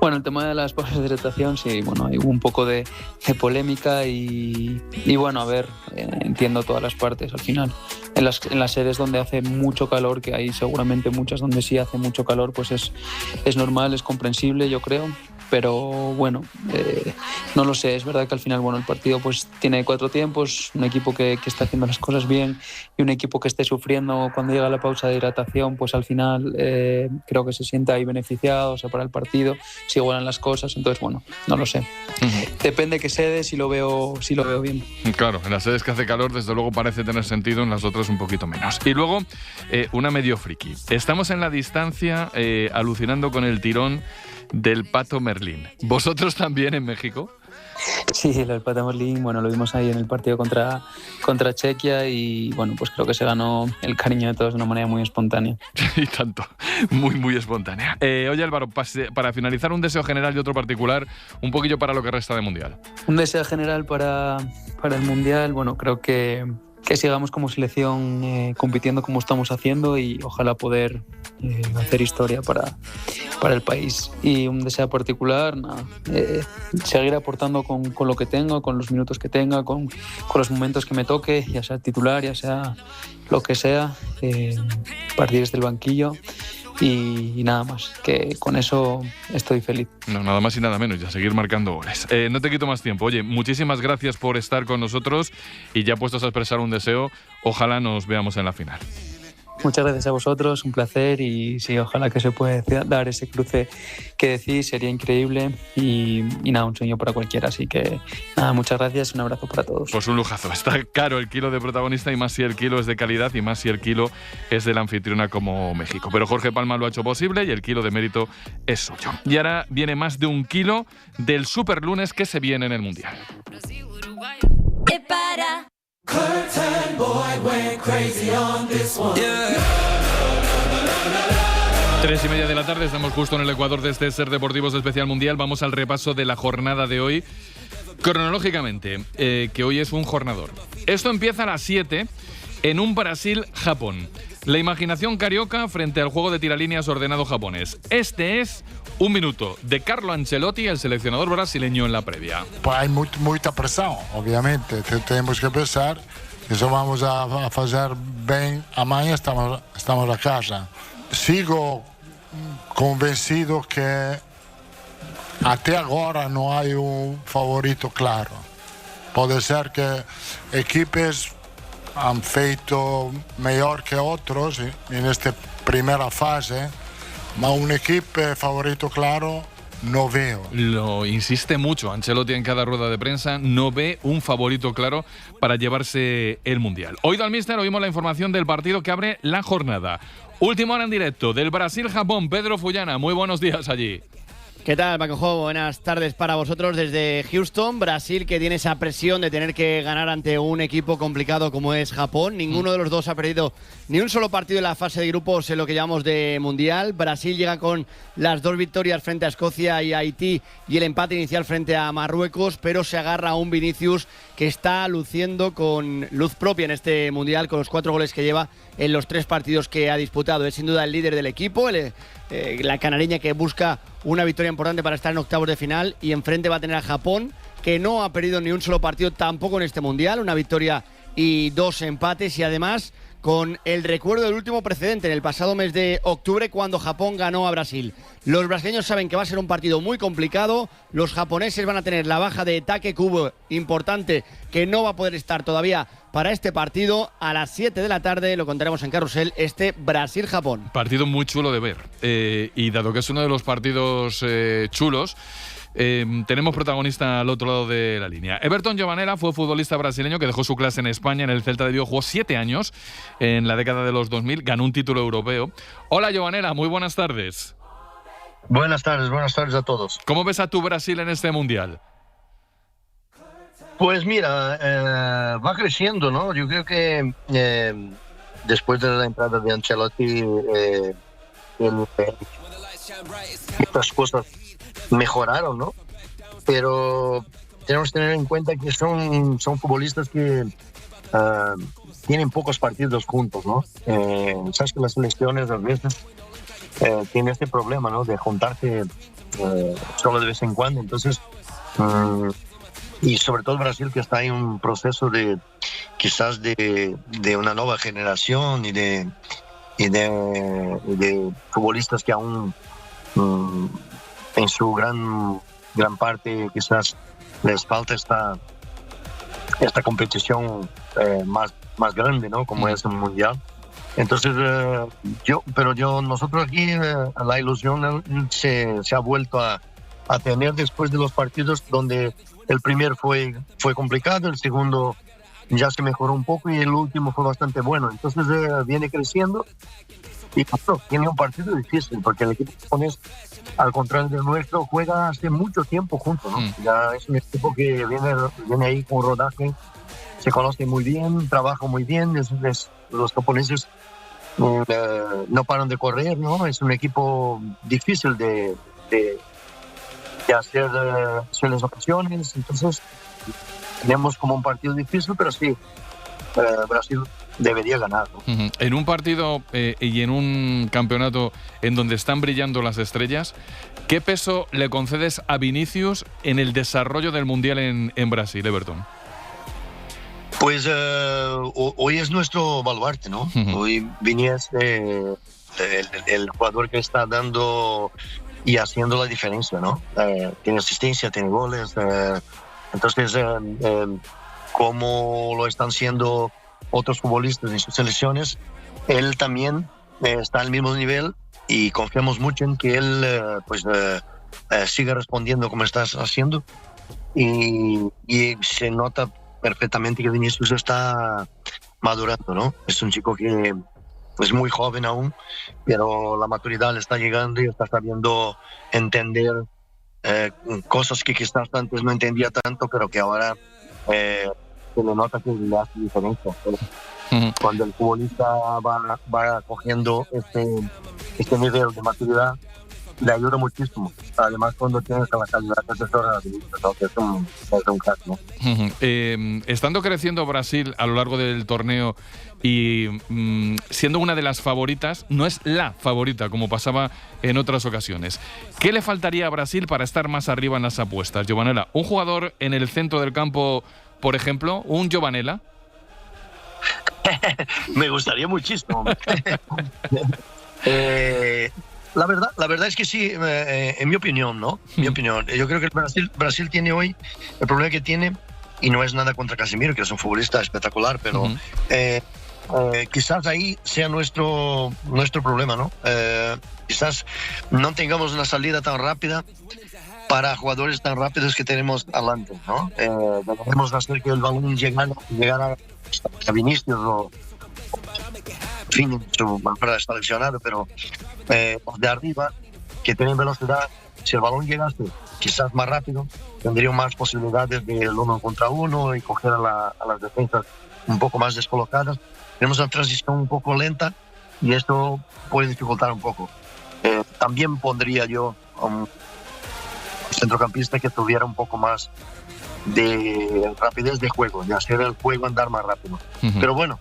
Bueno, el tema de las pausas de hidratación, sí, bueno, hay un poco de polémica y bueno, a ver, entiendo todas las partes al final. En las sedes donde hace mucho calor, que hay seguramente muchas donde sí hace mucho calor, pues es normal, es comprensible, yo creo. Pero bueno, no lo sé, es verdad que al final, bueno, el partido pues tiene 4 tiempos, un equipo que está haciendo las cosas bien y un equipo que esté sufriendo cuando llega la pausa de hidratación, pues al final creo que se siente ahí beneficiado, o sea, para el partido se igualan las cosas, entonces bueno, no lo sé. Depende qué sede, si lo veo bien. Claro, en las sedes que hace calor desde luego parece tener sentido, en las otras un poquito menos. Y luego, una medio friki. Estamos en la distancia alucinando con el tirón del Pato Merlín. ¿Vosotros también en México? Sí, el Pato Merlín, bueno, lo vimos ahí en el partido contra Chequia y bueno, pues creo que se ganó el cariño de todos de una manera muy espontánea. Y tanto, muy espontánea. Oye Álvaro, para finalizar, un deseo general y otro particular, un poquillo para lo que resta de Mundial. Un deseo general para el Mundial, bueno, creo que sigamos como selección compitiendo como estamos haciendo y ojalá poder hacer historia para el país. Y un deseo particular, seguir aportando con lo que tengo, con los minutos que tenga, con los momentos que me toque, ya sea titular, ya sea lo que sea, partir desde el banquillo. Y nada más, que con eso estoy feliz. No, nada más y nada menos, ya seguir marcando goles. No te quito más tiempo. Oye, muchísimas gracias por estar con nosotros y ya puestos a expresar un deseo, ojalá nos veamos en la final. Muchas gracias a vosotros, un placer y sí, ojalá que se pueda dar ese cruce que decís, sería increíble y nada, un sueño para cualquiera, así que nada, muchas gracias, un abrazo para todos. Pues un lujazo, está caro el kilo de protagonista y más si el kilo es de calidad y más si el kilo es de la anfitriona como México, pero Jorge Palma lo ha hecho posible y el kilo de mérito es suyo. Y ahora viene más de un kilo del superlunes que se viene en el Mundial. 3:30 de la tarde, estamos justo en el Ecuador de este Ser Deportivos Especial Mundial. Vamos al repaso de la jornada de hoy, cronológicamente, que hoy es un jornador. Esto empieza a las 7 en un Brasil-Japón. La imaginación carioca frente al juego de tiralíneas ordenado japonés. Este es un minuto de Carlo Ancelotti, el seleccionador brasileño, en la previa. Pues hay mucha presión, obviamente. Tenemos que pensar que eso vamos a hacer bien amanhã, estamos a casa. Sigo convencido que até agora no hay un favorito claro. Puede ser que equipos han feito mejor que otros en esta primera fase, pero un equipo favorito claro no veo. Lo insiste mucho Ancelotti en cada rueda de prensa, no ve un favorito claro para llevarse el Mundial. Oído al míster, oímos la información del partido que abre la jornada. Última hora en directo del Brasil-Japón, Pedro Fullana, muy buenos días allí. ¿Qué tal, Pacojo? Buenas tardes para vosotros desde Houston. Brasil, que tiene esa presión de tener que ganar ante un equipo complicado como es Japón. Ninguno de los dos ha perdido ni un solo partido en la fase de grupos en lo que llamamos de Mundial. Brasil llega con las 2 victorias frente a Escocia y Haití y el empate inicial frente a Marruecos, pero se agarra a un Vinicius que está luciendo con luz propia en este Mundial, con los 4 goles que lleva en los 3 partidos que ha disputado. Es sin duda el líder del equipo, la canareña que busca una victoria importante para estar en octavos de final, y enfrente va a tener a Japón, que no ha perdido ni un solo partido tampoco en este Mundial, una victoria y 2 empates, y además con el recuerdo del último precedente en el pasado mes de octubre cuando Japón ganó a Brasil. Los brasileños saben que va a ser un partido muy complicado, los japoneses van a tener la baja de Take Kubo importante, que no va a poder estar todavía para este partido. A las 7 de la tarde lo contaremos en Carrusel, este Brasil-Japón. Partido muy chulo de ver, y dado que es uno de los partidos chulos, tenemos protagonista al otro lado de la línea. Everton Giovanella fue futbolista brasileño que dejó su clase en España en el Celta de Vigo, jugó 7 años en la década de los 2000, ganó un título europeo. Hola Giovanella, muy buenas tardes. Buenas tardes a todos. ¿Cómo ves a tu Brasil en este Mundial? Pues mira, va creciendo, ¿no? Yo creo que después de la entrada de Ancelotti, muchas cosas mejoraron, ¿no? Pero tenemos que tener en cuenta que son futbolistas que tienen pocos partidos juntos, ¿no? Sabes que las selecciones a veces tienen este problema, ¿no? De juntarse solo de vez en cuando. Entonces, y sobre todo Brasil, que está en un proceso de quizás de una nueva generación y de futbolistas que aún en su gran parte quizás les falta esta competición más grande, ¿no? Como es un mundial. Entonces, nosotros aquí la ilusión se ha vuelto a tener después de los partidos donde el primer fue complicado, el segundo ya se mejoró un poco y el último fue bastante bueno. Entonces viene creciendo y tiene un partido difícil porque el equipo japonés, al contrario del nuestro, juega hace mucho tiempo juntos, ¿no? Ya es un equipo que viene ahí con rodaje, se conoce muy bien, trabaja muy bien, los japoneses no paran de correr, ¿no? Es un equipo difícil de hacer las ocasiones. Entonces tenemos como un partido difícil, pero sí, Brasil debería ganar, ¿no? En un partido y en un campeonato en donde están brillando las estrellas, ¿qué peso le concedes a Vinicius en el desarrollo del Mundial en Brasil, Everton? Pues hoy es nuestro baluarte, ¿no? Hoy Vini es el jugador que está dando y haciendo la diferencia, ¿no? Tiene asistencia, tiene goles. Entonces, como lo están haciendo otros futbolistas en sus selecciones, él también está al mismo nivel y confiamos mucho en que él siga respondiendo como está haciendo y se nota perfectamente que Vinicius está madurando, ¿no? Es un chico que es muy joven aún, pero la maturidad le está llegando y está sabiendo entender cosas que quizás antes no entendía tanto, pero que ahora se le nota que le hace diferencia. Cuando el futbolista va cogiendo este nivel de maturidad, le ayuda muchísimo. Además, cuando tienes la calidad de asesora, es un crack, ¿no? Estando creciendo Brasil a lo largo del torneo y siendo una de las favoritas, no es la favorita como pasaba en otras ocasiones, ¿qué le faltaría a Brasil para estar más arriba en las apuestas, Giovanella? ¿Un jugador en el centro del campo, por ejemplo? ¿Un Giovanella? Me gustaría muchísimo. La verdad es que sí, en mi opinión, ¿no? Mi opinión. Yo creo que Brasil tiene hoy el problema que tiene, y no es nada contra Casemiro, que es un futbolista espectacular, pero quizás ahí sea nuestro problema, ¿no? Quizás no tengamos una salida tan rápida para jugadores tan rápidos que tenemos adelante, ¿no? Debemos hacer que el balón llegara a Vinicius o en fin, su manera está lesionado, pero de arriba, que tienen velocidad, si el balón llegase quizás más rápido, tendrían más posibilidades del 1 contra 1 y coger a las defensas un poco más descolocadas. Tenemos una transición un poco lenta y esto puede dificultar un poco. También pondría yo un centrocampista que tuviera un poco más de rapidez de juego, de hacer el juego andar más rápido. Pero bueno,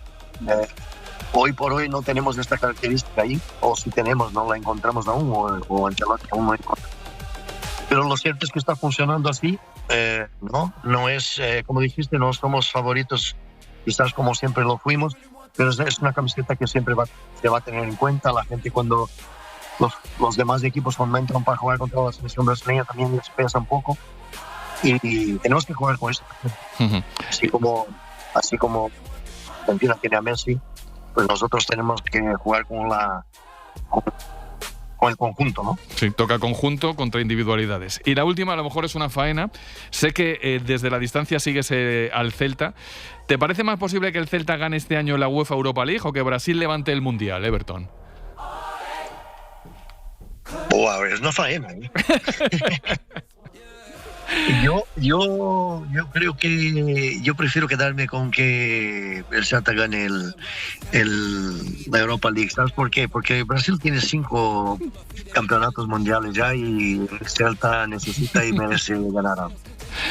hoy por hoy no tenemos esta característica ahí, o si tenemos no la encontramos aún, o Ancelotti aún no encontramos. Pero lo cierto es que está funcionando así, no es, como dijiste, no somos favoritos quizás como siempre lo fuimos, pero es una camiseta que siempre se va a tener en cuenta. La gente, cuando los demás equipos entran para jugar contra la selección brasileña, también les pesa un poco y tenemos que jugar con esto. Así como Argentina tiene a Messi, pues nosotros tenemos que jugar con el conjunto, ¿no? Sí, toca conjunto contra individualidades. Y la última, a lo mejor es una faena. Sé que desde la distancia sigues al Celta. ¿Te parece más posible que el Celta gane este año la UEFA Europa League o que Brasil levante el Mundial, Everton? Es una faena, ¿eh? Yo creo que yo prefiero quedarme con que el Celta gane la Europa League. ¿Sabes por qué? Porque Brasil tiene 5 campeonatos mundiales ya y el Celta necesita y merece ganar.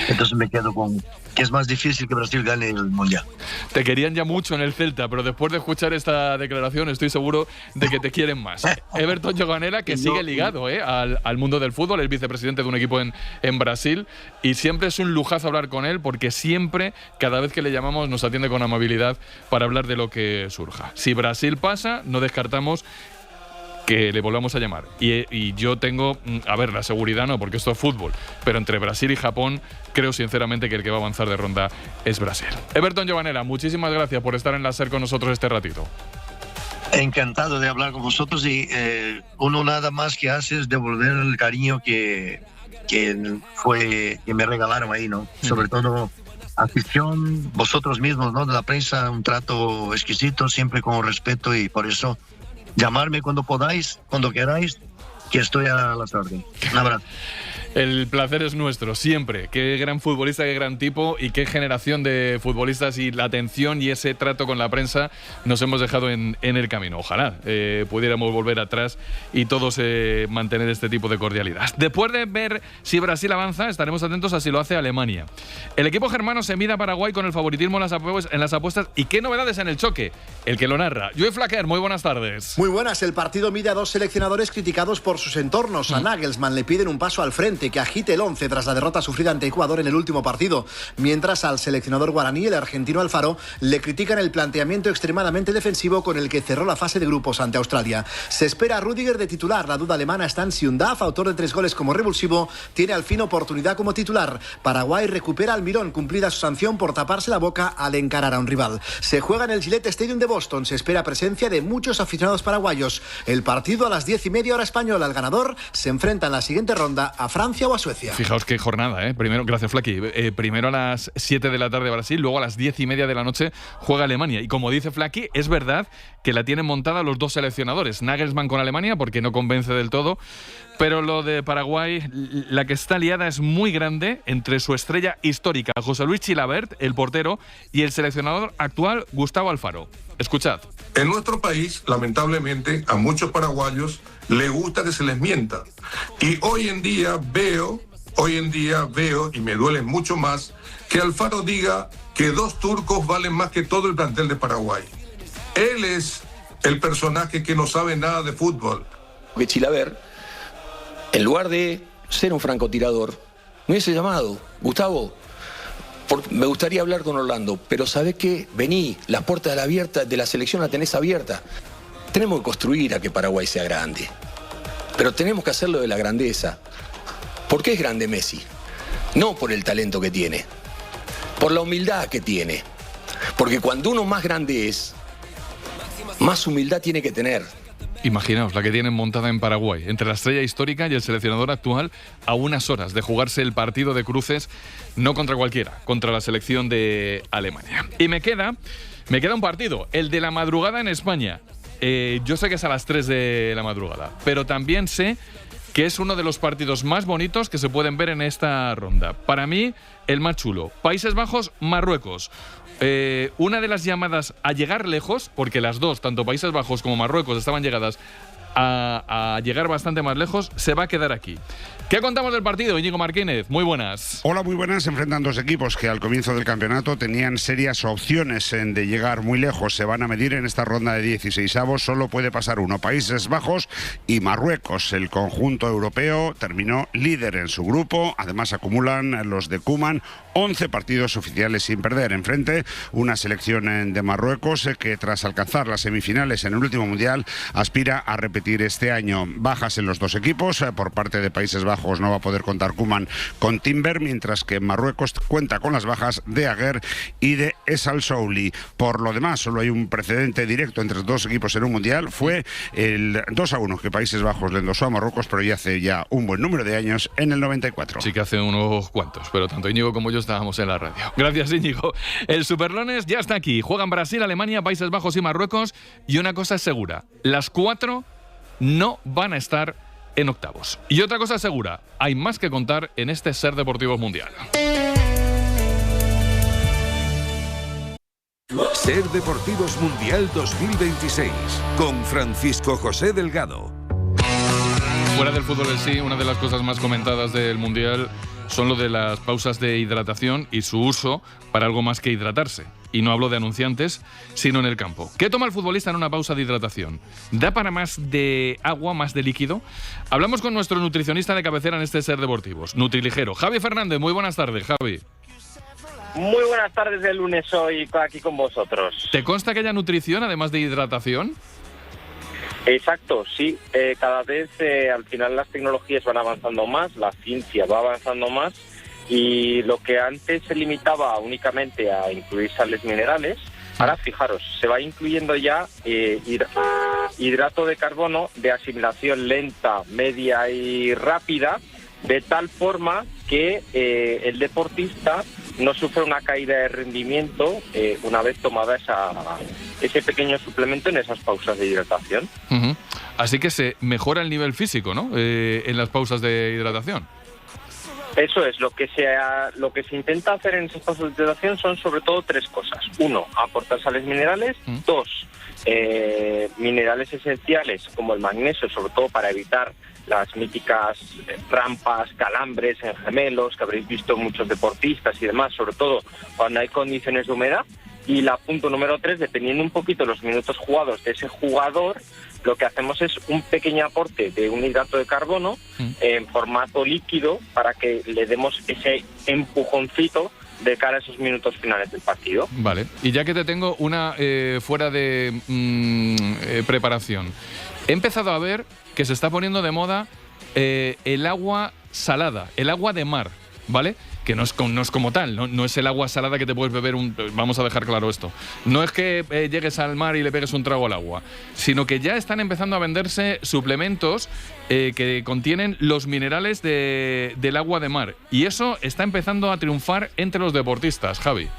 Entonces me quedo con que es más difícil que Brasil gane el Mundial. Te querían ya mucho en el Celta, pero después de escuchar esta declaración estoy seguro de que te quieren más. Everton Giovanella, que sigue ligado al mundo del fútbol, es vicepresidente de un equipo en Brasil, y siempre es un lujazo hablar con él porque siempre, cada vez que le llamamos, nos atiende con amabilidad para hablar de lo que surja. Si Brasil pasa, no descartamos que le volvamos a llamar. Y yo tengo, a ver, la seguridad no, porque esto es fútbol, pero entre Brasil y Japón creo sinceramente que el que va a avanzar de ronda es Brasil. Everton Giovanella, muchísimas gracias por estar en la SER con nosotros este ratito. Encantado de hablar con vosotros y uno nada más que hace es devolver el cariño que me regalaron ahí, ¿no? Sobre todo afición, vosotros mismos, ¿no? De la prensa, un trato exquisito, siempre con respeto, y por eso llamarme cuando podáis, cuando queráis, que estoy a las órdenes. Un abrazo. El placer es nuestro, siempre. Qué gran futbolista, qué gran tipo y qué generación de futbolistas, y la atención y ese trato con la prensa nos hemos dejado en el camino. Ojalá pudiéramos volver atrás y todos mantener este tipo de cordialidad. Después de ver si Brasil avanza, estaremos atentos a si lo hace Alemania. El equipo germano se mide a Paraguay con el favoritismo en las apuestas. ¿Y qué novedades en el choque? El que lo narra. Joe Flaquer, muy buenas tardes. Muy buenas. El partido mide a 2 seleccionadores criticados por sus entornos. A Nagelsmann le piden un paso al frente, que agite el 11 tras la derrota sufrida ante Ecuador en el último partido, mientras al seleccionador guaraní, el argentino Alfaro, le critican el planteamiento extremadamente defensivo con el que cerró la fase de grupos ante Australia. Se espera a Rüdiger de titular. La duda alemana está en si Undav, autor de 3 goles como revulsivo, tiene al fin oportunidad como titular. Paraguay recupera a Almirón, cumplida su sanción por taparse la boca al encarar a un rival. Se juega en el Gillette Stadium de Boston. Se espera presencia de muchos aficionados paraguayos. El partido a las 10:30 hora española. El ganador se enfrenta en la siguiente ronda a Francia o a Suecia. Fijaos qué jornada, ¿eh? Primero, gracias Flaki, primero a las 7 de la tarde Brasil, luego a las 10:30 de la noche juega Alemania. Y como dice Flaki, es verdad que la tienen montada los dos seleccionadores. Nagelsmann con Alemania, porque no convence del todo, pero lo de Paraguay, la que está liada es muy grande entre su estrella histórica, José Luis Chilavert, el portero, y el seleccionador actual, Gustavo Alfaro. Escuchad. En nuestro país, lamentablemente, a muchos paraguayos les gusta que se les mienta. Y hoy en día veo, y me duele mucho más, que Alfaro diga que 2 turcos valen más que todo el plantel de Paraguay. Él es el personaje que no sabe nada de fútbol. Que Chilavert, en lugar de ser un francotirador, me hubiese llamado: Gustavo, me gustaría hablar con Orlando, pero ¿sabés qué? Vení, las puertas de la selección la tenés abierta. Tenemos que construir a que Paraguay sea grande, pero tenemos que hacerlo de la grandeza. ¿Por qué es grande Messi? No por el talento que tiene, por la humildad que tiene. Porque cuando uno más grande es, más humildad tiene que tener. Imaginaos la que tienen montada en Paraguay, entre la estrella histórica y el seleccionador actual, a unas horas de jugarse el partido de cruces, no contra cualquiera, contra la selección de Alemania. Y me queda un partido, el de la madrugada en España. Yo sé que es a las 3 de la madrugada, pero también sé que es uno de los partidos más bonitos que se pueden ver en esta ronda. Para mí, el más chulo. Países Bajos, Marruecos. Una de las llamadas a llegar lejos, porque las dos, tanto Países Bajos como Marruecos, estaban llegadas a llegar bastante más lejos, se va a quedar aquí. ¿Qué contamos del partido, Íñigo Martínez? Muy buenas. Hola, muy buenas. Se enfrentan dos equipos que al comienzo del campeonato tenían serias opciones de llegar muy lejos. Se van a medir en esta ronda de 16avos. Solo puede pasar uno, Países Bajos y Marruecos. El conjunto europeo terminó líder en su grupo. Además acumulan los de Koeman 11 partidos oficiales sin perder. Enfrente, una selección de Marruecos que tras alcanzar las semifinales en el último mundial aspira a repetir este año. Bajas en los dos equipos. Por parte de Países Bajos no va a poder contar Koeman con Timber, mientras que Marruecos cuenta con las bajas de Aguer y de Esal Souli. Por lo demás, solo hay un precedente directo entre los dos equipos en un mundial. Fue el 2-1 que Países Bajos le endosó a Marruecos, pero ya hace un buen número de años, en el 94. Sí que hace unos cuantos, pero tanto Íñigo como yo estábamos en la radio. Gracias, Íñigo. El Superlones ya está aquí. Juegan Brasil, Alemania, Países Bajos y Marruecos. Y una cosa es segura, las 4 no van a estar en octavos. Y otra cosa segura, hay más que contar en este Ser Deportivos Mundial. Ser Deportivos Mundial 2026 con Francisco José Delgado. Fuera del fútbol en sí, una de las cosas más comentadas del Mundial son lo de las pausas de hidratación y su uso para algo más que hidratarse. Y no hablo de anunciantes, sino en el campo. ¿Qué toma el futbolista en una pausa de hidratación? ¿Da para más de agua, más de líquido? Hablamos con nuestro nutricionista de cabecera en este Ser Deportivos, Nutriligero. Javi Fernández, muy buenas tardes, Javi. Muy buenas tardes de lunes hoy aquí con vosotros. ¿Te consta que haya nutrición además de hidratación? Exacto, sí. Cada vez al final las tecnologías van avanzando más, la ciencia va avanzando más y lo que antes se limitaba únicamente a incluir sales minerales, ahora fijaros, se va incluyendo ya hidrato de carbono de asimilación lenta, media y rápida, de tal forma que el deportista no sufre una caída de rendimiento una vez tomada ese pequeño suplemento en esas pausas de hidratación. Uh-huh. Así que se mejora el nivel físico, ¿no? En las pausas de hidratación. Eso es, lo que se intenta hacer en esas pausas de hidratación son sobre todo tres cosas. Uno, aportar sales minerales. Dos, minerales esenciales como el magnesio, sobre todo para evitar las míticas rampas, calambres en gemelos que habréis visto muchos deportistas y demás, sobre todo cuando hay condiciones de humedad. Y la punto número 3, dependiendo un poquito los minutos jugados de ese jugador, lo que hacemos es un pequeño aporte de un hidrato de carbono en formato líquido para que le demos ese empujoncito de cara a esos minutos finales del partido. Vale, y ya que te tengo una fuera de preparación, he empezado a ver que se está poniendo de moda el agua salada, el agua de mar, ¿vale? Que no es como tal, no es el agua salada que te puedes beber vamos a dejar claro esto. No es que llegues al mar y le pegues un trago al agua, sino que ya están empezando a venderse suplementos que contienen los minerales del agua de mar. Y eso está empezando a triunfar entre los deportistas, Javi.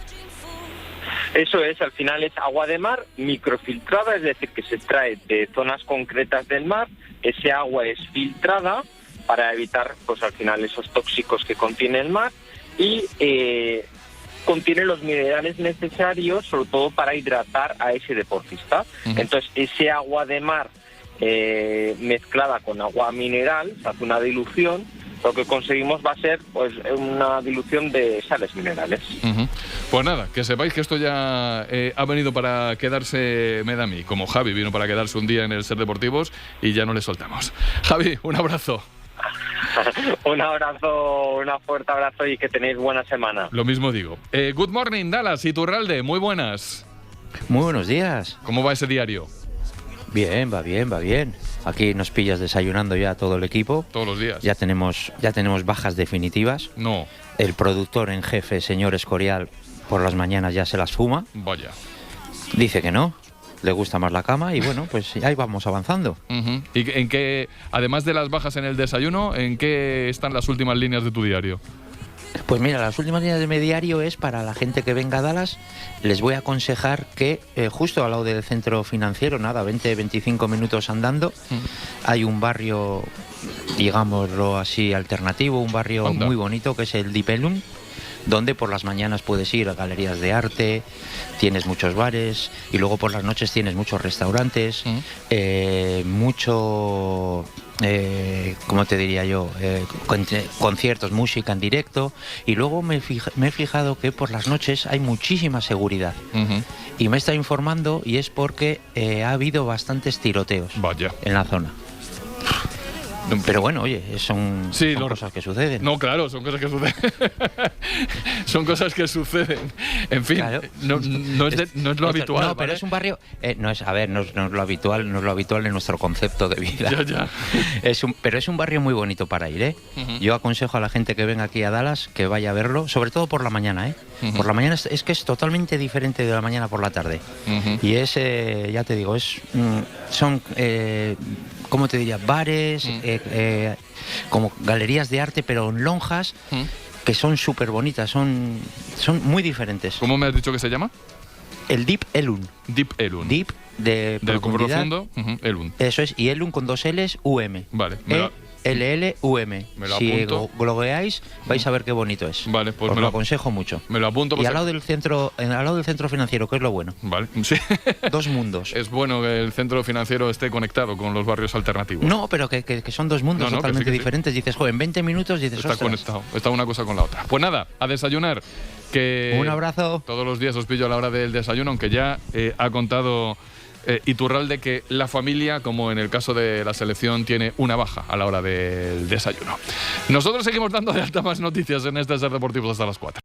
Eso es, al final es agua de mar microfiltrada, es decir, que se trae de zonas concretas del mar, ese agua es filtrada para evitar, pues al final, esos tóxicos que contiene el mar y contiene los minerales necesarios, sobre todo para hidratar a ese deportista. Entonces, ese agua de mar mezclada con agua mineral, se hace una dilución, lo que conseguimos va a ser pues una dilución de sales minerales. Pues nada, que sepáis que esto ya ha venido para quedarse, me da a mí, como Javi vino para quedarse un día en el Ser Deportivos y ya no le soltamos. Javi, un abrazo. Un abrazo, un fuerte abrazo y que tenéis buena semana. Lo mismo digo. Good morning, Dallas, Iturralde, muy buenas. Muy buenos días. ¿Cómo va ese diario? Bien, va bien, va bien. Aquí nos pillas desayunando ya todo el equipo. Todos los días. Ya tenemos bajas definitivas. No. El productor en jefe, señor Escorial, por las mañanas ya se las fuma. Vaya. Dice que no. Le gusta más la cama y bueno, pues ahí vamos avanzando. ¿Y en qué, además de las bajas en el desayuno, en qué están las últimas líneas de tu diario? Pues mira, las últimas líneas de mi diario es para la gente que venga a Dallas. Les voy a aconsejar que justo al lado del centro financiero, 20-25 minutos andando, hay un barrio, digámoslo así, alternativo, un barrio muy bonito que es el Deep Ellum, donde por las mañanas puedes ir a galerías de arte, tienes muchos bares y luego por las noches tienes muchos restaurantes, mucho, ¿cómo te diría yo? Conciertos, música en directo y luego me he fijado que por las noches hay muchísima seguridad y me he estado informando y es porque ha habido bastantes tiroteos en la zona. Pero bueno, oye, son cosas que suceden. No, claro, son cosas que suceden. Son cosas que suceden. En fin, claro. no es lo habitual. No, pero ¿vale? Es un barrio. No es lo habitual, no es lo habitual en nuestro concepto de vida. Ya. Pero es un barrio muy bonito para ir, ¿eh? Yo aconsejo a la gente que venga aquí a Dallas que vaya a verlo, sobre todo por la mañana, ¿eh? Por la mañana es que es totalmente diferente de la mañana por la tarde. Y es, ya te digo, son ¿cómo te diría? Bares, como galerías de arte, pero en lonjas, que son súper bonitas, son muy diferentes. ¿Cómo me has dicho que se llama? El Deep Ellum. Deep Ellum. Deep de profundidad. Profundo, Ellum. Eso es, y Ellum con 2 L's, UM. Vale, LLUM. Me lo Si apunto. blogueáis, vais a ver qué bonito es. Vale, pues os lo aconsejo mucho. Me lo apunto. Y al lado del centro financiero, ¿qué es lo bueno? Vale, sí. Dos mundos. Es bueno que el centro financiero esté conectado con los barrios alternativos. No, pero que son dos mundos totalmente diferentes. Dices, joder, en 20 minutos dices, está conectado, está una cosa con la otra. Pues nada, a desayunar. Que un abrazo. Todos los días os pillo a la hora del desayuno, aunque ya ha contado Iturralde que la familia, como en el caso de la selección, tiene una baja a la hora del desayuno. Nosotros seguimos dando de alta más noticias en este Ser Deportivos hasta las 4.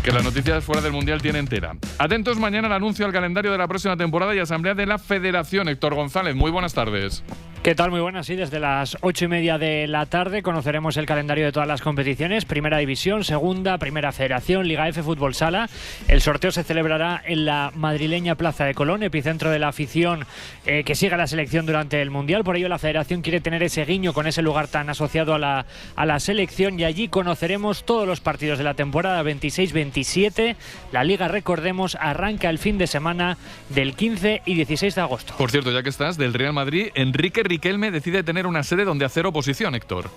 Que las noticias fuera del Mundial tienen tela. Atentos mañana al anuncio del calendario de la próxima temporada y asamblea de la Federación. Héctor González, muy buenas tardes. ¿Qué tal? Muy buenas, sí, desde las 8:30 de la tarde conoceremos el calendario de todas las competiciones, Primera División, Segunda, Primera Federación, Liga F, Fútbol Sala. El sorteo se celebrará en la madrileña Plaza de Colón, epicentro de la afición que sigue a la selección durante el Mundial. Por ello la Federación quiere tener ese guiño con ese lugar tan asociado a la selección, y allí conoceremos todos los partidos de la temporada 26-27. La Liga, recordemos, arranca el fin de semana del 15 y 16 de agosto. Por cierto, ya que estás, del Real Madrid, Enrique Riquelme decide tener una sede donde hacer oposición, Héctor.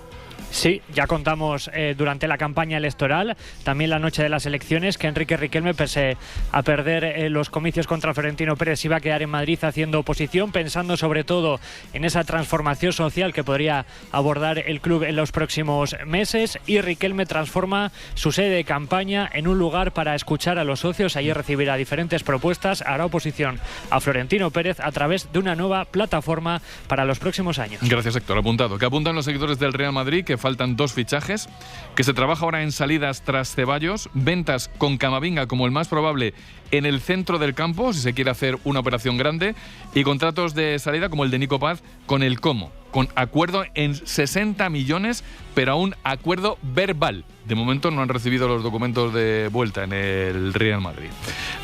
Sí, ya contamos durante la campaña electoral, también la noche de las elecciones, que Enrique Riquelme, pese a perder los comicios contra Florentino Pérez, iba a quedar en Madrid haciendo oposición, pensando sobre todo en esa transformación social que podría abordar el club en los próximos meses. Y Riquelme transforma su sede de campaña en un lugar para escuchar a los socios. Allí recibirá diferentes propuestas, hará oposición a Florentino Pérez a través de una nueva plataforma para los próximos años. Gracias, Héctor. Apuntado. Que apuntan los seguidores del Real Madrid que faltan 2 fichajes, que se trabaja ahora en salidas tras Ceballos, ventas con Camavinga como el más probable en el centro del campo, si se quiere hacer una operación grande, y contratos de salida como el de Nico Paz con el Como, con acuerdo en 60 millones, pero aún acuerdo verbal. De momento no han recibido los documentos de vuelta en el Real Madrid.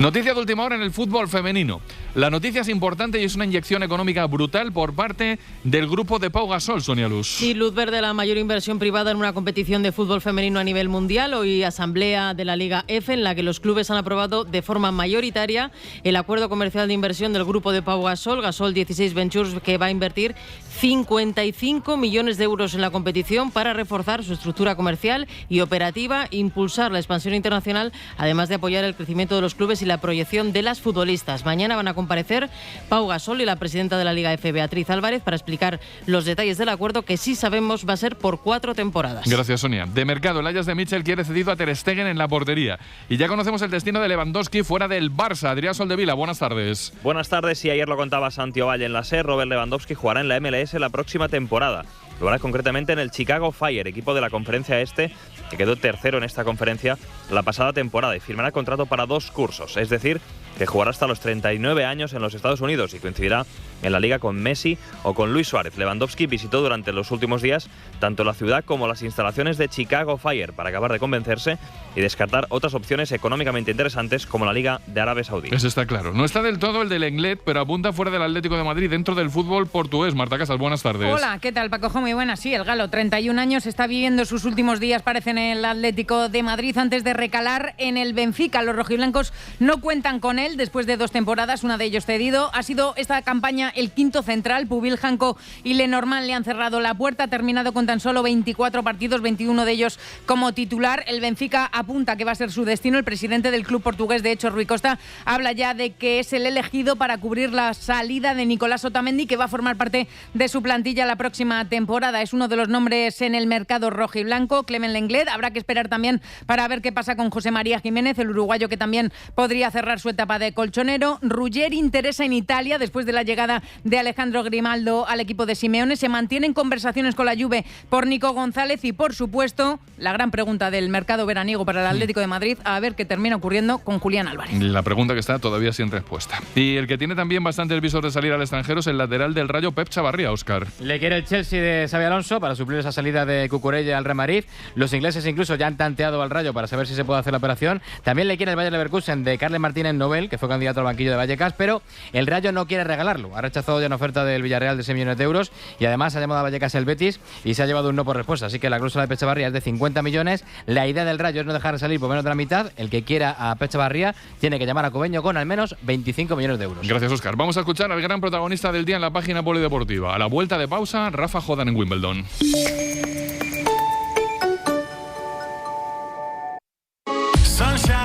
Noticia de última hora en el fútbol femenino. La noticia es importante y es una inyección económica brutal por parte del grupo de Pau Gasol, Sonia Luz. Sí, luz verde, la mayor inversión privada en una competición de fútbol femenino a nivel mundial. Hoy asamblea de la Liga F, en la que los clubes han aprobado de forma mayoritaria el acuerdo comercial de inversión del grupo de Pau Gasol, Gasol 16 Ventures, que va a invertir 55 millones de euros en la competición para reforzar su estructura comercial y operativa, impulsar la expansión internacional, además de apoyar el crecimiento de los clubes y la proyección de las futbolistas. Mañana van a comparecer Pau Gasol y la presidenta de la Liga F, Beatriz Álvarez, para explicar los detalles del acuerdo, que sí sabemos va a ser por 4 temporadas. Gracias, Sonia. De mercado, el Ajax de Mitchell quiere cedido a Ter Stegen en la portería. Y ya conocemos el destino de Lewandowski fuera del Barça. Adrián Soldevila, buenas tardes. Buenas tardes, y ayer lo contaba Santiago Valle en la SER, Robert Lewandowski jugará en la MLS la próxima temporada. Lo hará concretamente en el Chicago Fire, equipo de la Conferencia Este, que quedó tercero en esta conferencia la pasada temporada, y firmará contrato para 2 cursos, es decir, que jugará hasta los 39 años en los Estados Unidos y coincidirá en la liga con Messi o con Luis Suárez. Lewandowski visitó durante los últimos días tanto la ciudad como las instalaciones de Chicago Fire para acabar de convencerse y descartar otras opciones económicamente interesantes como la Liga de Arabia Saudí. Eso está claro. No está del todo el del Lenglet, pero apunta fuera del Atlético de Madrid dentro del fútbol portugués. Marta Casas, buenas tardes. Hola, ¿qué tal, Paco? Muy buenas. Sí, el galo, 31 años, está viviendo sus últimos días, parece, en el Atlético de Madrid antes de recalar en el Benfica. Los rojiblancos no cuentan con él después de 2 temporadas, una de ellos cedido. Ha sido esta campaña el quinto central. Pubil, Janko y Lenormand le han cerrado la puerta. Ha terminado con tan solo 24 partidos, 21 de ellos como titular. El Benfica apunta que va a ser su destino. El presidente del club portugués, de hecho, Rui Costa, habla ya de que es el elegido para cubrir la salida de Nicolás Otamendi, que va a formar parte de su plantilla la próxima temporada. Es uno de los nombres en el mercado rojiblanco. Clement Lenglet. Habrá que esperar también para ver qué pasa con José María Jiménez, el uruguayo, que también podría cerrar su etapa de colchonero. Ruggeri interesa en Italia después de la llegada de Alejandro Grimaldo al equipo de Simeone. Se mantienen conversaciones con la Juve por Nico González y, por supuesto, la gran pregunta del mercado veraniego para el Atlético de Madrid, a ver qué termina ocurriendo con Julián Álvarez. La pregunta que está todavía sin respuesta. Y el que tiene también bastante el visor de salir al extranjero es el lateral del Rayo, Pep Chavarría, Óscar. Le quiere el Chelsea de Xabi Alonso para suplir esa salida de Cucurella al Real Madrid. Los ingleses incluso ya han tanteado al Rayo para saber si se puede hacer la operación. También le quiere el Bayer Leverkusen de Carles Martínez Novel, Nobel, que fue candidato al banquillo de Vallecas, pero el Rayo no quiere regalarlo. Ha rechazado ya una oferta del Villarreal de 6 millones de euros y además ha llamado a Vallecas el Betis y se ha llevado un no por respuesta. Así que la cláusula de Echevarría es de 50 millones. La idea del Rayo es no dejar salir por menos de la mitad. El que quiera a Echevarría tiene que llamar a Cobeño con al menos 25 millones de euros. Gracias, Óscar. Vamos a escuchar al gran protagonista del día en la página polideportiva. A la vuelta de pausa, Rafa Jodan en Wimbledon.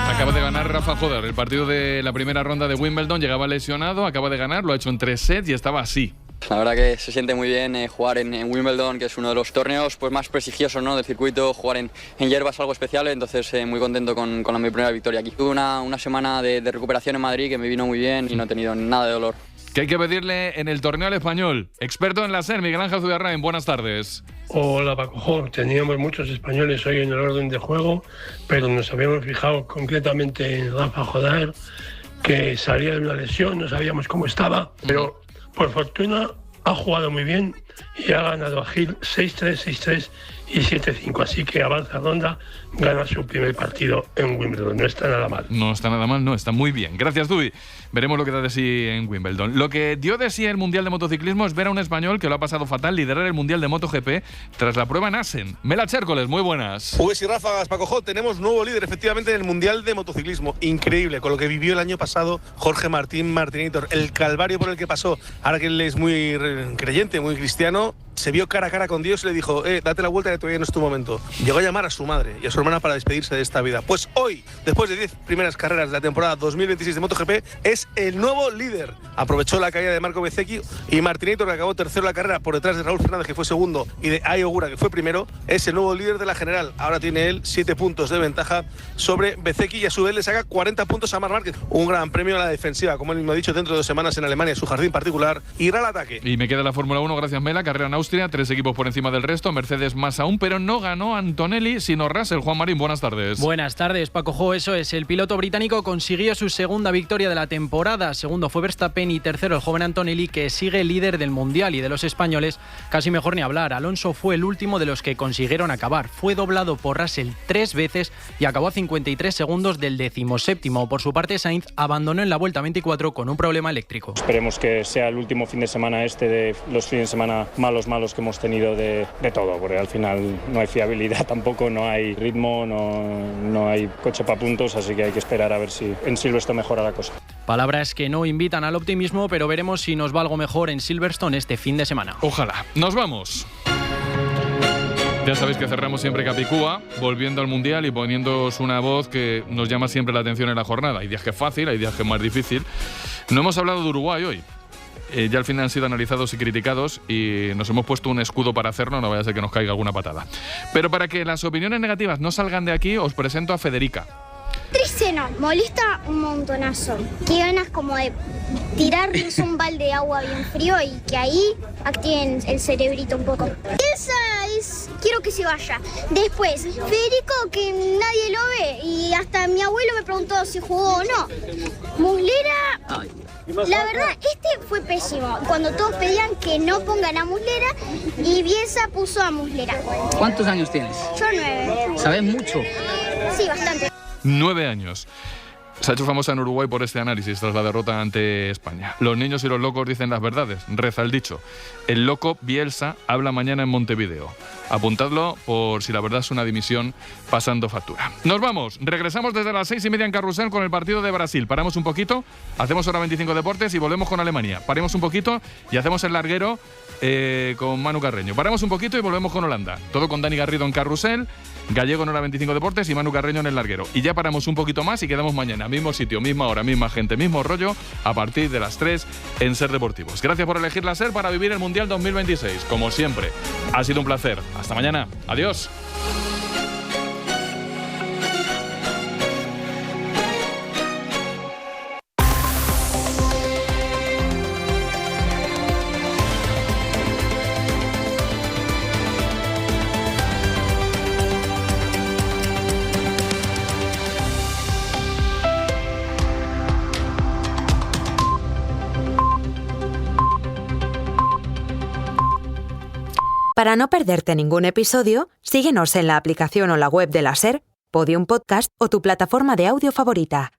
Acaba de ganar Rafa Jodan el partido de la primera ronda de Wimbledon. Llegaba lesionado, acaba de ganar, lo ha hecho en 3 sets y estaba así. La verdad que se siente muy bien jugar en Wimbledon, que es uno de los torneos pues más prestigiosos, ¿no?, del circuito. Jugar en hierba es algo especial, entonces muy contento con mi primera victoria aquí. Tuve una semana de recuperación en Madrid que me vino muy bien y no he tenido nada de dolor. ¿Qué hay que pedirle en el torneo al español? Experto en la SER, Miguel Ángel Zubiarrain, buenas tardes. Hola Paco, teníamos muchos españoles hoy en el orden de juego, pero nos habíamos fijado concretamente en Rafa Jodan, que salía de una lesión, no sabíamos cómo estaba, pero por fortuna ha jugado muy bien y ha ganado a Gil 6-3, 6-3 y 7-5, así que avanza ronda, gana su primer partido en Wimbledon. No está nada mal. No está nada mal, no, está muy bien. Gracias, Dubi. Veremos lo que da de sí en Wimbledon. Lo que dio de sí el Mundial de Motociclismo es ver a un español que lo ha pasado fatal liderar el Mundial de MotoGP tras la prueba en Assen. Mela Chércoles, muy buenas. Pues y ráfagas, Paco, tenemos nuevo líder efectivamente en el Mundial de Motociclismo. Increíble, con lo que vivió el año pasado Jorge Martinator, el calvario por el que pasó. Ahora que él es muy creyente, muy cristiano, se vio cara a cara con Dios y le dijo, date la vuelta que todavía no es tu momento. Llegó a llamar a su madre y a su hermana para despedirse de esta vida. Pues hoy, después de 10 primeras carreras de la temporada 2026 de MotoGP, es el nuevo líder. Aprovechó la caída de Marco Bezzecchi y Martinator, que acabó tercero la carrera por detrás de Raúl Fernández, que fue segundo, y de Ai Ogura, que fue primero, es el nuevo líder de la general. Ahora tiene él 7 puntos de ventaja sobre Bezzecchi y a su vez le saca 40 puntos a Marc Márquez. Un gran premio a la defensiva, como él mismo ha dicho, dentro de 2 semanas en Alemania, su jardín particular, irá al ataque. Y me queda la Fórmula 1, gracias Mela, carrera en Austria, 3 equipos por encima del resto, Mercedes más aún, pero no ganó Antonelli, sino Russell. Juan Marín, buenas tardes. Buenas tardes, Paco Jo, eso es, el piloto británico consiguió su segunda victoria de la temporada, segundo fue Verstappen y tercero el joven Antonelli, que sigue líder del Mundial, y de los españoles casi mejor ni hablar. Alonso fue el último de los que consiguieron acabar, fue doblado por Russell 3 veces y acabó a 53 segundos del 17º. Por su parte, Sainz abandonó en la vuelta 24 con un problema eléctrico. Esperemos que sea el último fin de semana de los fines de semana malos que hemos tenido de todo, porque al final no hay fiabilidad tampoco, no hay ritmo, no hay coche para puntos, así que hay que esperar a ver si en Silverstone mejora la cosa. Palabras que no invitan al optimismo, pero veremos si nos va algo mejor en Silverstone este fin de semana. Ojalá. Nos vamos. Ya sabéis que cerramos siempre Capicúa, volviendo al Mundial y poniéndoos una voz que nos llama siempre la atención en la jornada. Hay días que es fácil, hay días que es más difícil. No hemos hablado de Uruguay hoy. Ya al final han sido analizados y criticados y nos hemos puesto un escudo para hacerlo, no vaya a ser que nos caiga alguna patada. Pero para que las opiniones negativas no salgan de aquí, os presento a Federica. Triste no, molesta un montonazo. Qué ganas como de tirarles un balde de agua bien frío y que ahí activen el cerebrito un poco. Quiero que se vaya. Después, Federico, que nadie lo ve y hasta mi abuelo me preguntó si jugó o no. Muslera, la verdad, fue pésimo. Cuando todos pedían que no pongan a Muslera y Bielsa puso a Muslera. ¿Cuántos años tienes? Yo 9. ¿Sabes mucho? Sí, bastante. 9 años. Se ha hecho famosa en Uruguay por este análisis tras la derrota ante España. Los niños y los locos dicen las verdades, reza el dicho. El loco Bielsa habla mañana en Montevideo. Apuntadlo por si la verdad es una dimisión pasando factura. Nos vamos, regresamos desde las 6:30 en Carrusel con el partido de Brasil. Paramos un poquito, hacemos hora 25 deportes y volvemos con Alemania. Paremos un poquito y hacemos el larguero con Manu Carreño. Paramos un poquito y volvemos con Holanda. Todo con Dani Garrido en Carrusel, Gallego en hora 25 deportes y Manu Carreño en el larguero. Y ya paramos un poquito más y quedamos mañana. Mismo sitio, misma hora, misma gente, mismo rollo, a partir de las 3 en Ser Deportivos. Gracias por elegir la Ser para vivir el Mundial 2026. Como siempre, ha sido un placer. Hasta mañana. Adiós. Para no perderte ningún episodio, síguenos en la aplicación o la web de la SER, Podium Podcast o tu plataforma de audio favorita.